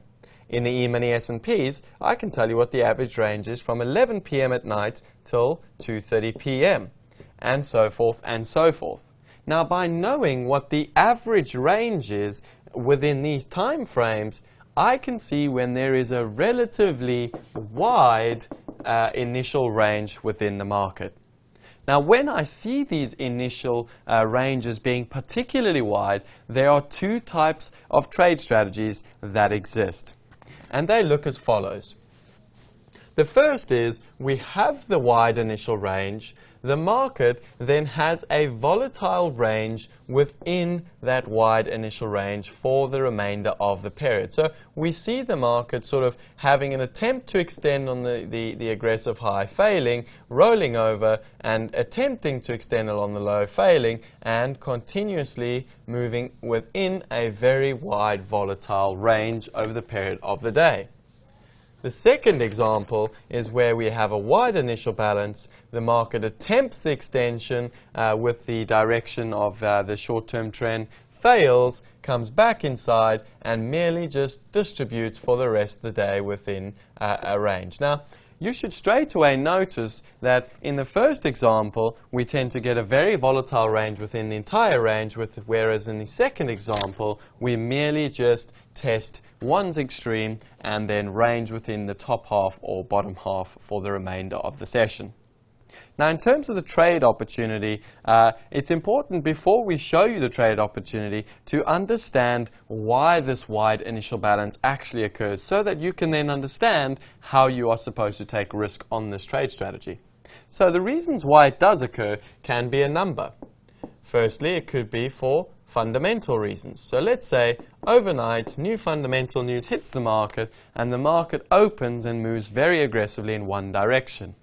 In the E-mini S&Ps, I can tell you what the average range is from 11 p.m. at night till 2:30 p.m. and so forth and so forth. Now, by knowing what the average range is within these time frames, I can see when there is a relatively wide initial range within the market. Now, when I see these initial ranges being particularly wide, there are 2 types of trade strategies that exist. And they look as follows. The first is we have the wide initial range. The market then has a volatile range within that wide initial range for the remainder of the period. So we see the market sort of having an attempt to extend on the aggressive high, failing, rolling over, and attempting to extend along the low, failing, and continuously moving within a very wide volatile range over the period of the day. The second example is where we have a wide initial balance. The market attempts the extension with the direction of the short-term trend, fails, comes back inside, and merely just distributes for the rest of the day within a range. Now, you should straight away notice that in the first example, we tend to get a very volatile range within the entire range, whereas in the second example, we merely just test one's extreme and then range within the top half or bottom half for the remainder of the session. Now, in terms of the trade opportunity, it's important before we show you the trade opportunity to understand why this wide initial balance actually occurs so that you can then understand how you are supposed to take risk on this trade strategy. So the reasons why it does occur can be a number. Firstly, it could be for fundamental reasons. So let's say overnight new fundamental news hits the market and the market opens and moves very aggressively in one direction.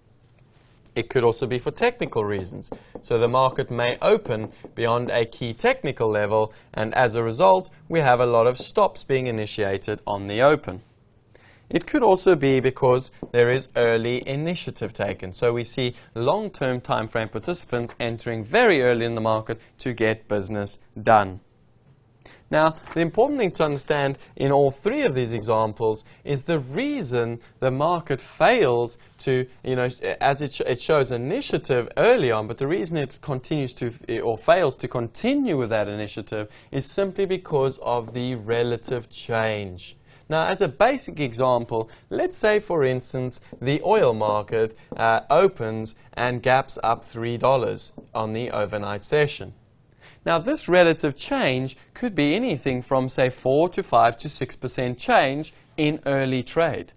It could also be for technical reasons. So the market may open beyond a key technical level, and as a result, we have a lot of stops being initiated on the open. It could also be because there is early initiative taken. So we see long-term time frame participants entering very early in the market to get business done. Now, the important thing to understand in all three of these examples is the reason the market fails to, as it shows initiative early on, but the reason it continues to, or fails to continue with that initiative is simply because of the relative change. Now, as a basic example, let's say, for instance, the oil market opens and gaps up $3 on the overnight session. Now, this relative change could be anything from, say, 4 to 5 to 6% change in early trade.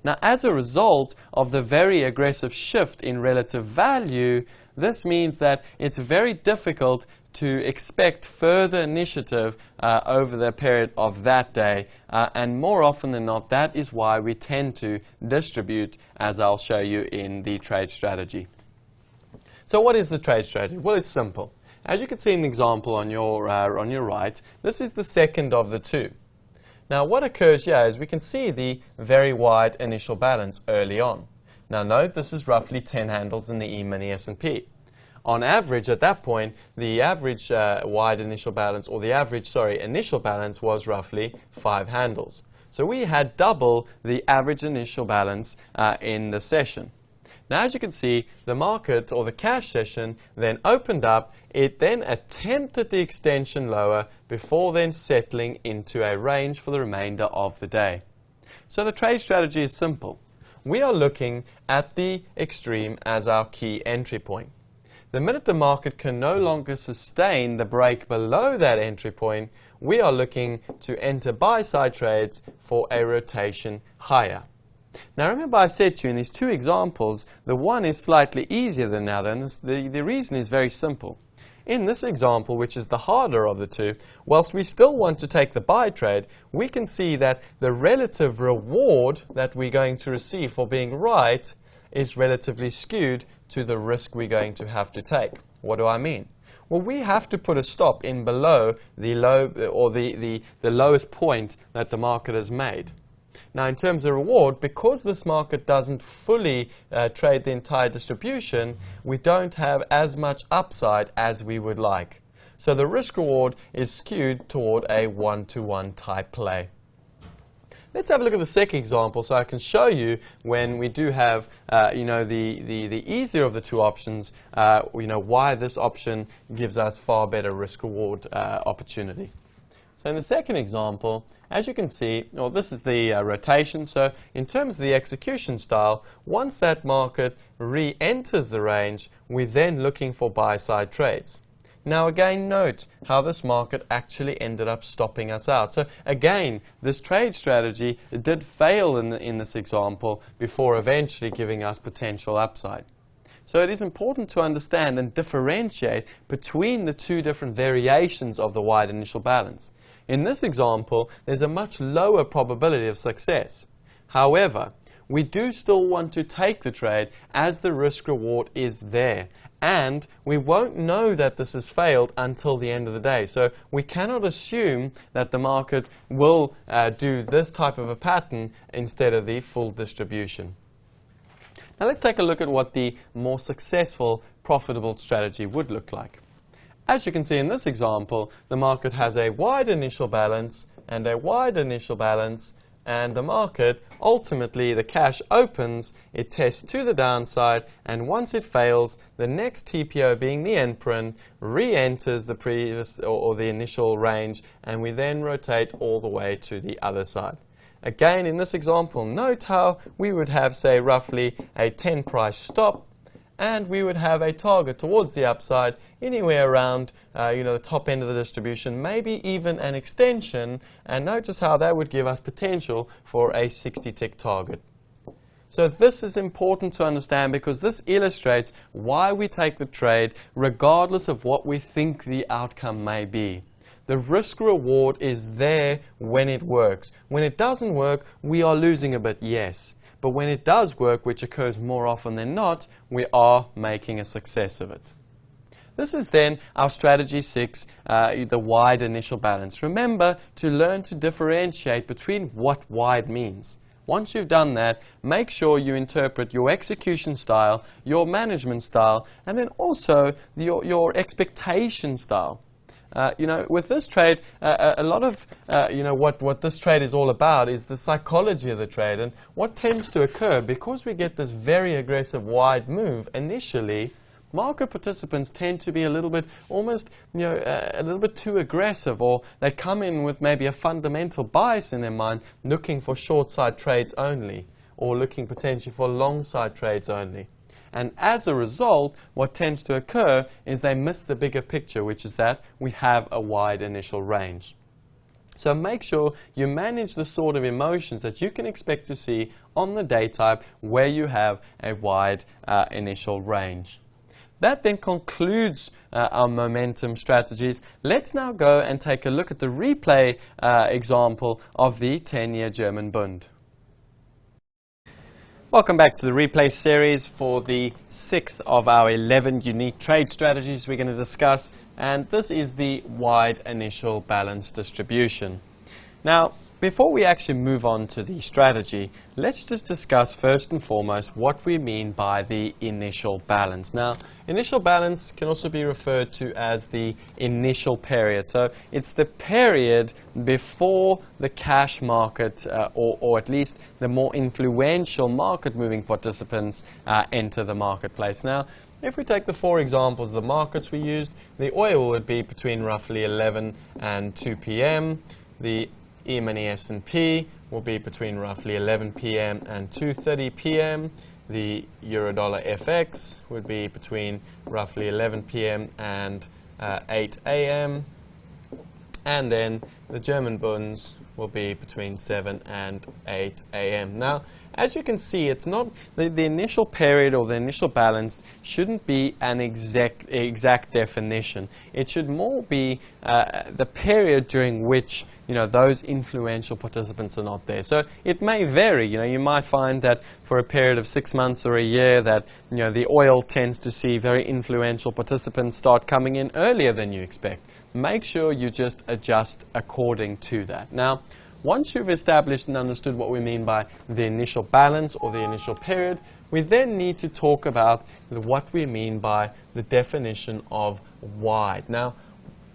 Now, as a result of the very aggressive shift in relative value, this means that it's very difficult to expect further initiative over the period of that day. And more often than not, that is why we tend to distribute, as I'll show you in the trade strategy. So what is the trade strategy? Well, it's simple. As you can see in the example on your right, this is the second of the two. Now, what occurs here is we can see the very wide initial balance early on. Now, note this is roughly 10 handles in the E-mini S&P. On average, at that point, the average wide initial balance, or the average, initial balance was roughly 5 handles. So we had double the average initial balance in the session. Now, as you can see, the market, or the cash session, then opened up. It then attempted the extension lower before then settling into a range for the remainder of the day. So the trade strategy is simple. We are looking at the extreme as our key entry point. The minute the market can no longer sustain the break below that entry point, we are looking to enter buy-side trades for a rotation higher. Now, remember I said to you in these two examples, the one is slightly easier than the other, and the reason is very simple. In this example, which is the harder of the two, whilst we still want to take the buy trade, we can see that the relative reward that we're going to receive for being right is relatively skewed to the risk we're going to have to take. What do I mean? Well, we have to put a stop in below the low, or the lowest point that the market has made. Now, in terms of reward, because this market doesn't fully trade the entire distribution, we don't have as much upside as we would like. So the risk reward is skewed toward a one-to-one type play. Let's have a look at the second example so I can show you when we do have the easier of the two options, why this option gives us far better risk reward opportunity. So in the second example, as you can see, this is the rotation. So in terms of the execution style, once that market re-enters the range, we're then looking for buy-side trades. Now again, note how this market actually ended up stopping us out. So again, this trade strategy did fail in this example before eventually giving us potential upside. So it is important to understand and differentiate between the two different variations of the wide initial balance. In this example, there's a much lower probability of success. However, we do still want to take the trade as the risk reward is there. And we won't know that this has failed until the end of the day. So we cannot assume that the market will do this type of a pattern instead of the full distribution. Now let's take a look at what the more successful, profitable strategy would look like. As you can see in this example, the market has a wide initial balance and a wide initial balance, and the market, ultimately the cash opens, it tests to the downside, and once it fails, the next TPO, being the endprint, re-enters the previous or the initial range, and we then rotate all the way to the other side. Again, in this example, note how we would have, say, roughly a 10 price stop, and we would have a target towards the upside anywhere around the top end of the distribution, maybe even an extension, and notice how that would give us potential for a 60-tick target. So this is important to understand because this illustrates why we take the trade regardless of what we think the outcome may be. the risk reward is there when it works. When it doesn't work, we are losing a bit, yes. But when it does work, which occurs more often than not, we are making a success of it. This is then our strategy 6, the wide initial balance. Remember to learn to differentiate between what wide means. Once you've done that, make sure you interpret your execution style, your management style, and then also your expectation style. With this trade, a lot of, what this trade is all about is the psychology of the trade. And what tends to occur, because we get this very aggressive wide move initially, market participants tend to be a little bit, almost, a little bit too aggressive, or they come in with maybe a fundamental bias in their mind, looking for short side trades only, or looking potentially for long side trades only. And as a result, what tends to occur is they miss the bigger picture, which is that we have a wide initial range. So make sure you manage the sort of emotions that you can expect to see on the day type where you have a wide initial range. That then concludes our momentum strategies. Let's now go and take a look at the replay example of the 10-year German Bund. Welcome back to the replay series for the 6th of our 11 unique trade strategies we're going to discuss, and this is the wide initial balance distribution. Now, before we actually move on to the strategy, let's just discuss first and foremost what we mean by the initial balance. Now, initial balance can also be referred to as the initial period. So it's the period before the cash market, or at least the more influential market moving participants enter the marketplace. Now, if we take the 4 examples of the markets we used, the oil would be between roughly 11 and 2 p.m. The E-mini S&P will be between roughly 11 p.m. and 2:30 p.m. The Euro-dollar FX would be between roughly 11 p.m. and 8 a.m. And then the German Bunds will be between 7 and 8 a.m. Now, as you can see, it's not the initial period or the initial balance shouldn't be an exact definition. It should more be the period during which those influential participants are not there. So it may vary. You might find that for a period of 6 months or a year that the oil tends to see very influential participants start coming in earlier than you expect. Make sure you just adjust according to that. Now, once you've established and understood what we mean by the initial balance or the initial period, we then need to talk about what we mean by the definition of wide. Now,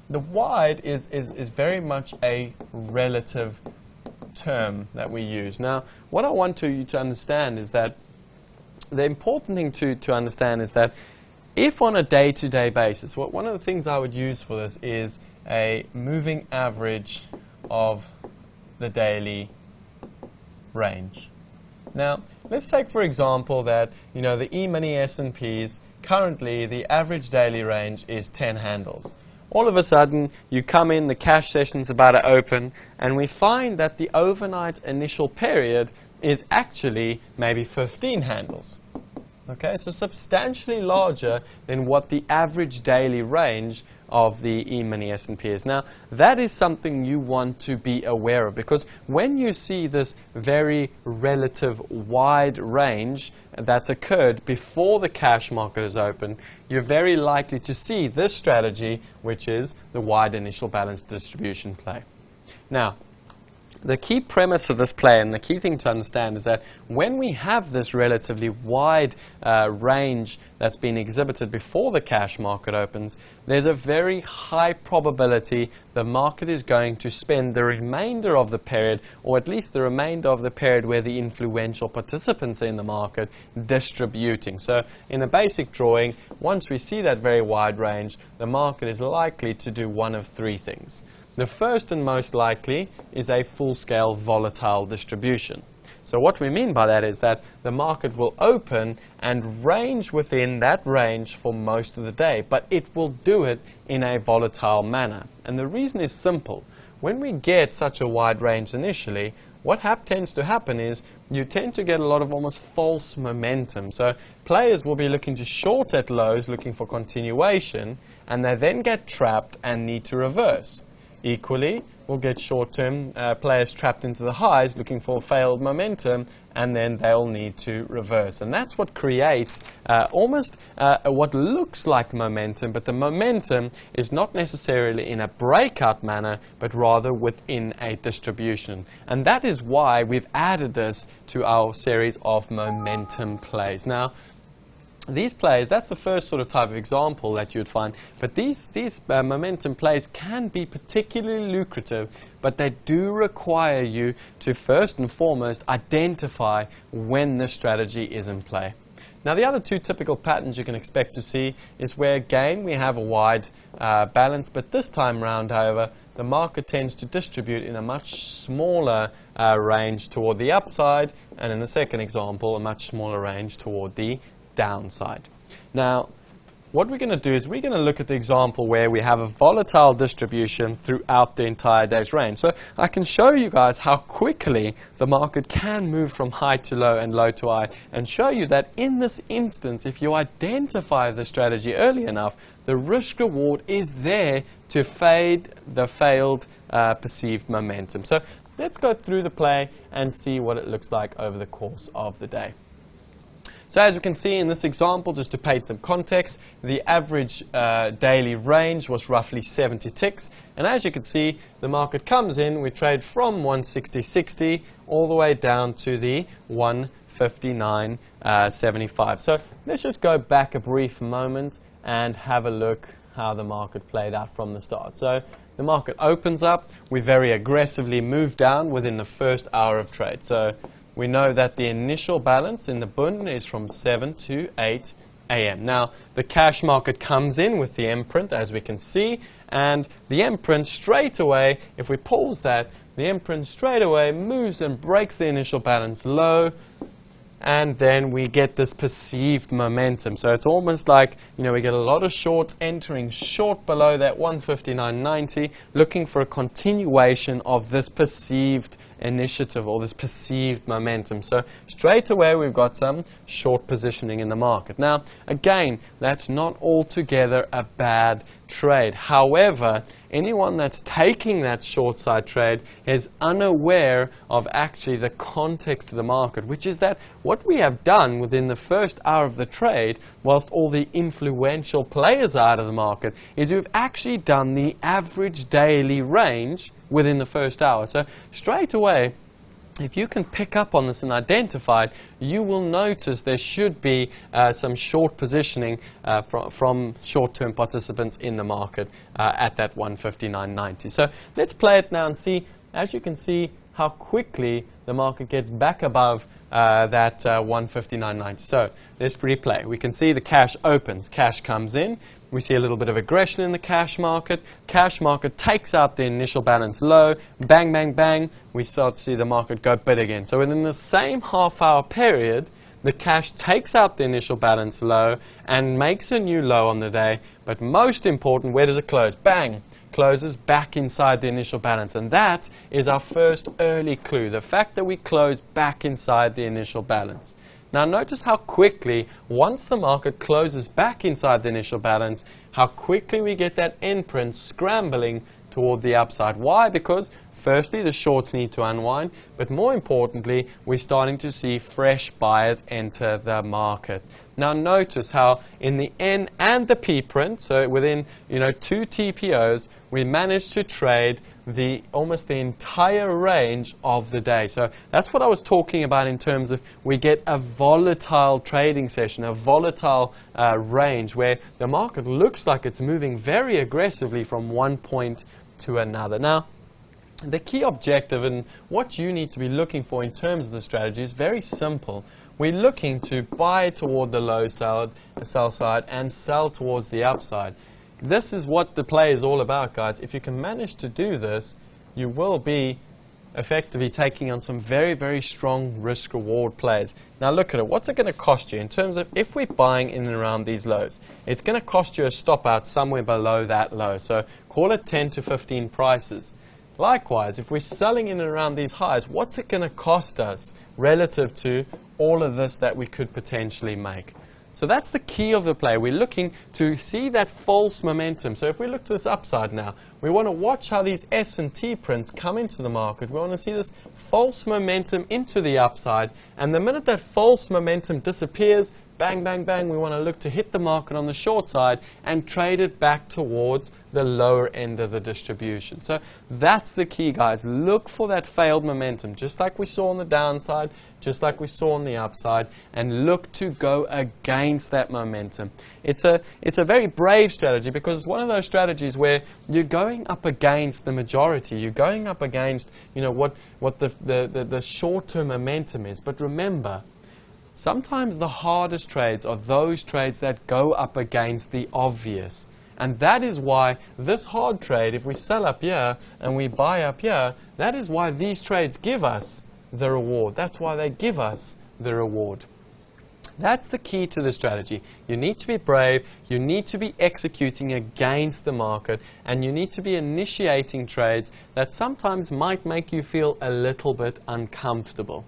the wide is very much a relative term that we use. Now, what I want you to understand is that the important thing to understand is that if on a day-to-day basis, one of the things I would use for this is a moving average of the daily range. Now, let's take for example that the E-mini S&Ps, currently the average daily range is 10 handles. All of a sudden, you come in, the cash session's about to open, and we find that the overnight initial period is actually maybe 15 handles. Okay, so substantially larger than what the average daily range of the E-mini S&P is. Now, that is something you want to be aware of, because when you see this very relative wide range that's occurred before the cash market is open, you're very likely to see this strategy, which is the wide initial balance distribution play. Now, the key premise of this play and the key thing to understand is that when we have this relatively wide range that's been exhibited before the cash market opens, there's a very high probability the market is going to spend the remainder of the period, or at least the remainder of the period where the influential participants are in the market, distributing. So in a basic drawing, once we see that very wide range, the market is likely to do one of 3 things. The first and most likely is a full-scale volatile distribution. So what we mean by that is that the market will open and range within that range for most of the day, but it will do it in a volatile manner. And the reason is simple. When we get such a wide range initially, what tends to happen is you tend to get a lot of almost false momentum. So players will be looking to short at lows, looking for continuation, and they then get trapped and need to reverse. Equally, we'll get short-term players trapped into the highs looking for failed momentum, and then they'll need to reverse. And that's what creates almost what looks like momentum, but the momentum is not necessarily in a breakout manner, but rather within a distribution. And that is why we've added this to our series of momentum plays. Now, these plays, that's the first sort of type of example that you'd find, but these momentum plays can be particularly lucrative, but they do require you to first and foremost identify when this strategy is in play. Now, the other two typical patterns you can expect to see is where, again, we have a wide balance, but this time round, however, the market tends to distribute in a much smaller range toward the upside, and in the second example, a much smaller range toward the downside. Now, what we're going to do is we're going to look at the example where we have a volatile distribution throughout the entire day's range. So I can show you guys how quickly the market can move from high to low and low to high, and show you that in this instance, if you identify the strategy early enough, the risk reward is there to fade the failed perceived momentum. So let's go through the play and see what it looks like over the course of the day. So as you can see in this example, just to paint some context, the average daily range was roughly 70 ticks. And as you can see, the market comes in, we trade from 160.60 all the way down to the 159.75. So let's just go back a brief moment and have a look how the market played out from the start. So the market opens up, we very aggressively move down within the first hour of trade. So we know that the initial balance in the Bund is from 7 to 8 a.m. Now, the cash market comes in with the M print, as we can see, and the M print straight away, if we pause that, the M print straight away moves and breaks the initial balance low, and then we get this perceived momentum. So it's almost like, you know, we get a lot of shorts entering short below that 159.90, looking for a continuation of this perceived initiative or this perceived momentum. So straight away we've got some short positioning in the market. Now, again, that's not altogether a bad trade. However, anyone that's taking that short side trade is unaware of actually the context of the market, which is that what we have done within the first hour of the trade, whilst all the influential players are out of the market, is we've actually done the average daily range within the first hour. So straight away, if you can pick up on this and identify it, you will notice there should be some short positioning from short-term participants in the market at that 159.90. So let's play it now and see, as you can see, how quickly the market gets back above that 159.90. So let's replay. We can see the cash opens, cash comes in. We see a little bit of aggression in the cash market. Cash market takes out the initial balance low. Bang, bang, bang. We start to see the market go bid again. So within the same half-hour period, the cash takes out the initial balance low and makes a new low on the day. But most important, where does it close? Bang! Closes back inside the initial balance. And that is our first early clue, the fact that we close back inside the initial balance. Now notice how quickly, once the market closes back inside the initial balance, how quickly we get that end print scrambling toward the upside. Why? Because firstly, the shorts need to unwind, but more importantly, we're starting to see fresh buyers enter the market. Now notice how in the N and the P print, so within 2 TPOs, we managed to trade almost the entire range of the day. So that's what I was talking about in terms of we get a volatile trading session, a volatile range where the market looks like it's moving very aggressively from one point to another. Now, the key objective and what you need to be looking for in terms of the strategy is very simple. We're looking to buy toward the low sell side and sell towards the upside. This is what the play is all about, guys. If you can manage to do this, you will be effectively taking on some very, very strong risk-reward plays. Now look at it. What's it going to cost you in terms of if we're buying in and around these lows? It's going to cost you a stop out somewhere below that low. So call it 10 to 15 prices. Likewise, if we're selling in and around these highs, what's it going to cost us relative to all of this that we could potentially make? So that's the key of the play. We're looking to see that false momentum. So if we look to this upside now, We want to watch how these S&T prints come into the market. We want to see this false momentum into the upside, and the minute that false momentum disappears, bang, bang, bang, we want to look to hit the market on the short side and trade it back towards the lower end of the distribution. So that's the key, guys. Look for that failed momentum, just like we saw on the downside, just like we saw on the upside, and look to go against that momentum. It's a very brave strategy, because it's one of those strategies where you're going up against the majority. You're going up against, you know, what the short-term momentum is. But remember, sometimes the hardest trades are those trades that go up against the obvious. And that is why this hard trade, if we sell up here and we buy up here, that is why these trades give us the reward. That's why they give us the reward. That's the key to the strategy. You need to be brave, you need to be executing against the market, and you need to be initiating trades that sometimes might make you feel a little bit uncomfortable.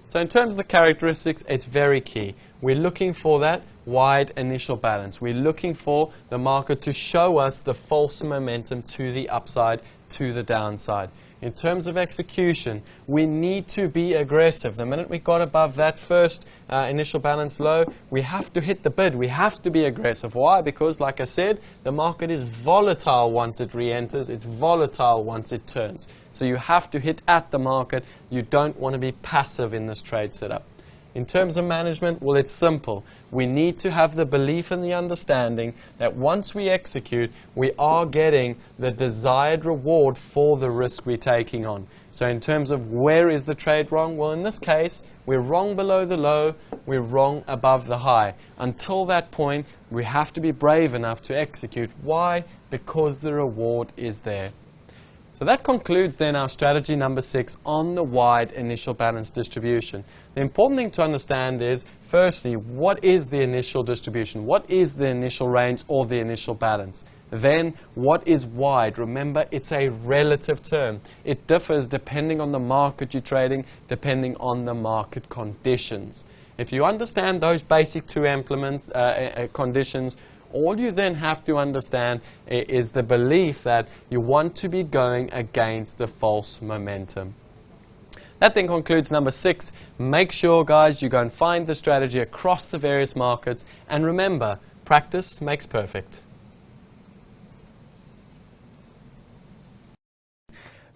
So in terms of the characteristics, it's very key. We're looking for that wide initial balance. We're looking for the market to show us the false momentum to the upside, to the downside. In terms of execution, we need to be aggressive. The minute we got above that first initial balance low, we have to hit the bid. We have to be aggressive. Why? Because, like I said, the market is volatile once it re-enters. It's volatile once it turns. So you have to hit at the market. You don't want to be passive in this trade setup. In terms of management, well, it's simple. We need to have the belief and the understanding that once we execute, we are getting the desired reward for the risk we're taking on. So in terms of where is the trade wrong? Well, in this case, we're wrong below the low, we're wrong above the high. Until that point, we have to be brave enough to execute. Why? Because the reward is there. So that concludes then our strategy number 6 on the wide initial balance distribution. The important thing to understand is, firstly, what is the initial distribution? What is the initial range or the initial balance? Then, what is wide? Remember, it's a relative term. It differs depending on the market you're trading, depending on the market conditions. If you understand those basic two conditions, all you then have to understand is the belief that you want to be going against the false momentum. That then concludes number 6. Make sure, guys, you go and find the strategy across the various markets. And remember, practice makes perfect.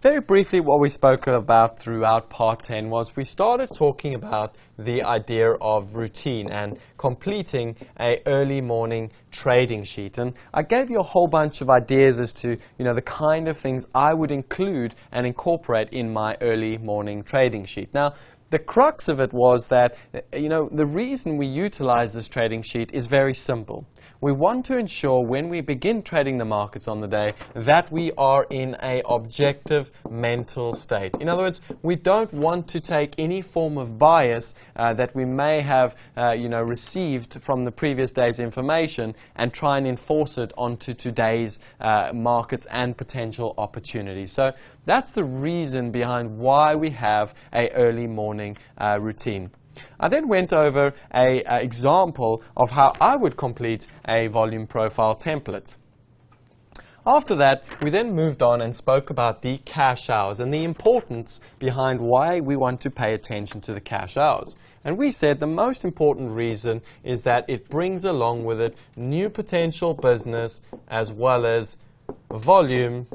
Very briefly, what we spoke about throughout part 10 was we started talking about the idea of routine and completing an early morning trading sheet. And I gave you a whole bunch of ideas as to, the kind of things I would include and incorporate in my early morning trading sheet. Now, the crux of it was that, the reason we utilize this trading sheet is very simple. We want to ensure when we begin trading the markets on the day that we are in an objective mental state. In other words, we don't want to take any form of bias that we may have received from the previous day's information and try and enforce it onto today's markets and potential opportunities. So that's the reason behind why we have an early morning routine. I then went over an example of how I would complete a volume profile template. After that, we then moved on and spoke about the cash hours and the importance behind why we want to pay attention to the cash hours. And we said the most important reason is that it brings along with it new potential business as well as volume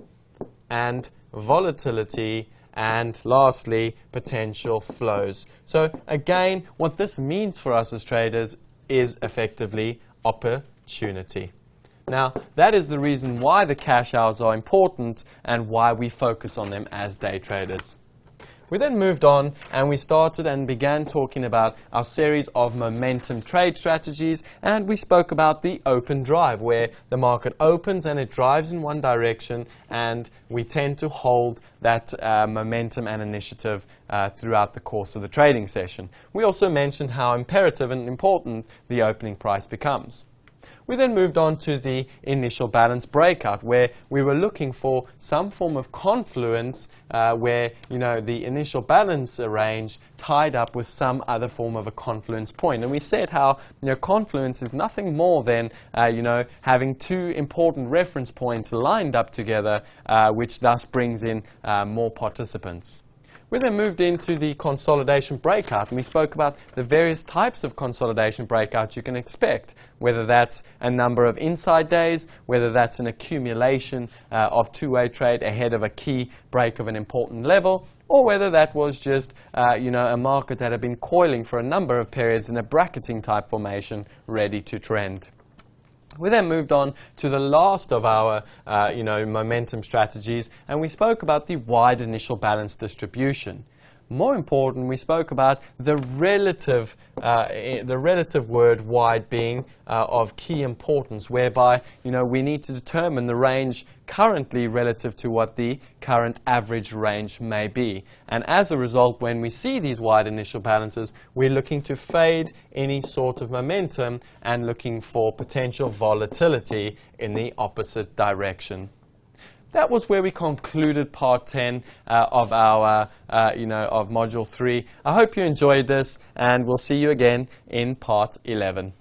and volatility, and lastly, potential flows. So again, what this means for us as traders is effectively opportunity. Now, that is the reason why the cash hours are important and why we focus on them as day traders. We then moved on and we started and began talking about our series of momentum trade strategies, and we spoke about the open drive, where the market opens and it drives in one direction and we tend to hold that momentum and initiative throughout the course of the trading session. We also mentioned how imperative and important the opening price becomes. We then moved on to the initial balance breakout, where we were looking for some form of confluence where the initial balance range tied up with some other form of a confluence point. And we said how confluence is nothing more than having two important reference points lined up together, which thus brings in more participants. We then moved into the consolidation breakout, and we spoke about the various types of consolidation breakouts you can expect, whether that's a number of inside days, whether that's an accumulation of two-way trade ahead of a key break of an important level, or whether that was just a market that had been coiling for a number of periods in a bracketing type formation ready to trend. We then moved on to the last of our momentum strategies, and we spoke about the wide initial balance distribution. More important, we spoke about the relative word wide being of key importance, whereby we need to determine the range currently relative to what the current average range may be. And as a result, when we see these wide initial balances, we're looking to fade any sort of momentum and looking for potential volatility in the opposite direction. That was where we concluded part 10 of our, of module 3. I hope you enjoyed this, and we'll see you again in part 11.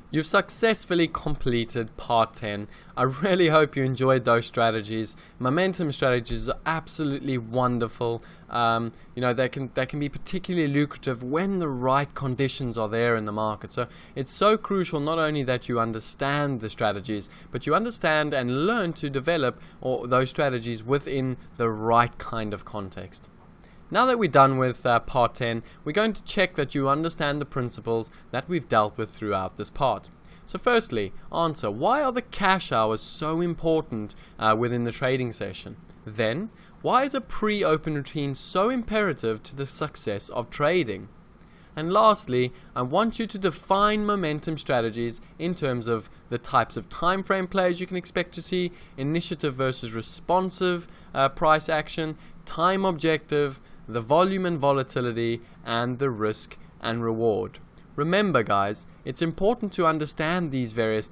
You've successfully completed part 10. I really hope you enjoyed those strategies. Momentum strategies are absolutely wonderful. They can be particularly lucrative when the right conditions are there in the market. So it's so crucial not only that you understand the strategies, but you understand and learn to develop those strategies within the right kind of context. Now that we're done with part 10, we're going to check that you understand the principles that we've dealt with throughout this part. So firstly, answer, why are the cash hours so important within the trading session? Then, why is a pre-open routine so imperative to the success of trading? And lastly, I want you to define momentum strategies in terms of the types of time frame plays you can expect to see, initiative versus responsive price action, time objective, the volume and volatility, and the risk and reward. Remember guys, it's important to understand these various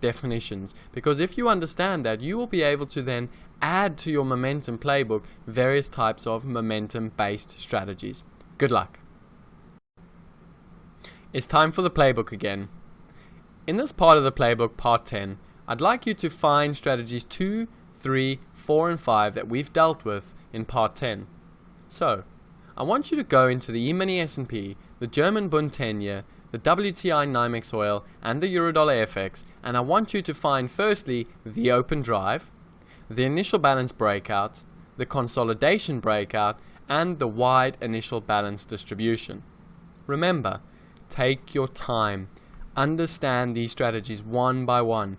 definitions, because if you understand that, you will be able to then add to your momentum playbook various types of momentum based strategies. Good luck. It's time for the playbook again. In this part of the playbook, part 10, I'd like you to find strategies 2, 3, 4 and 5 that we've dealt with in part 10. So, I want you to go into the E-mini S&P, the German Bund 10-year, the WTI NYMEX oil, and the Eurodollar FX, and I want you to find firstly the open drive, the initial balance breakout, the consolidation breakout, and the wide initial balance distribution. Remember, take your time. Understand these strategies one by one.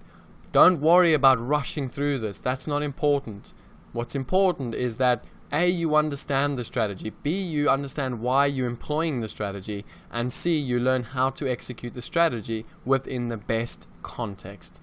Don't worry about rushing through this. That's not important. What's important is that A, you understand the strategy, B, you understand why you're employing the strategy, and C, you learn how to execute the strategy within the best context.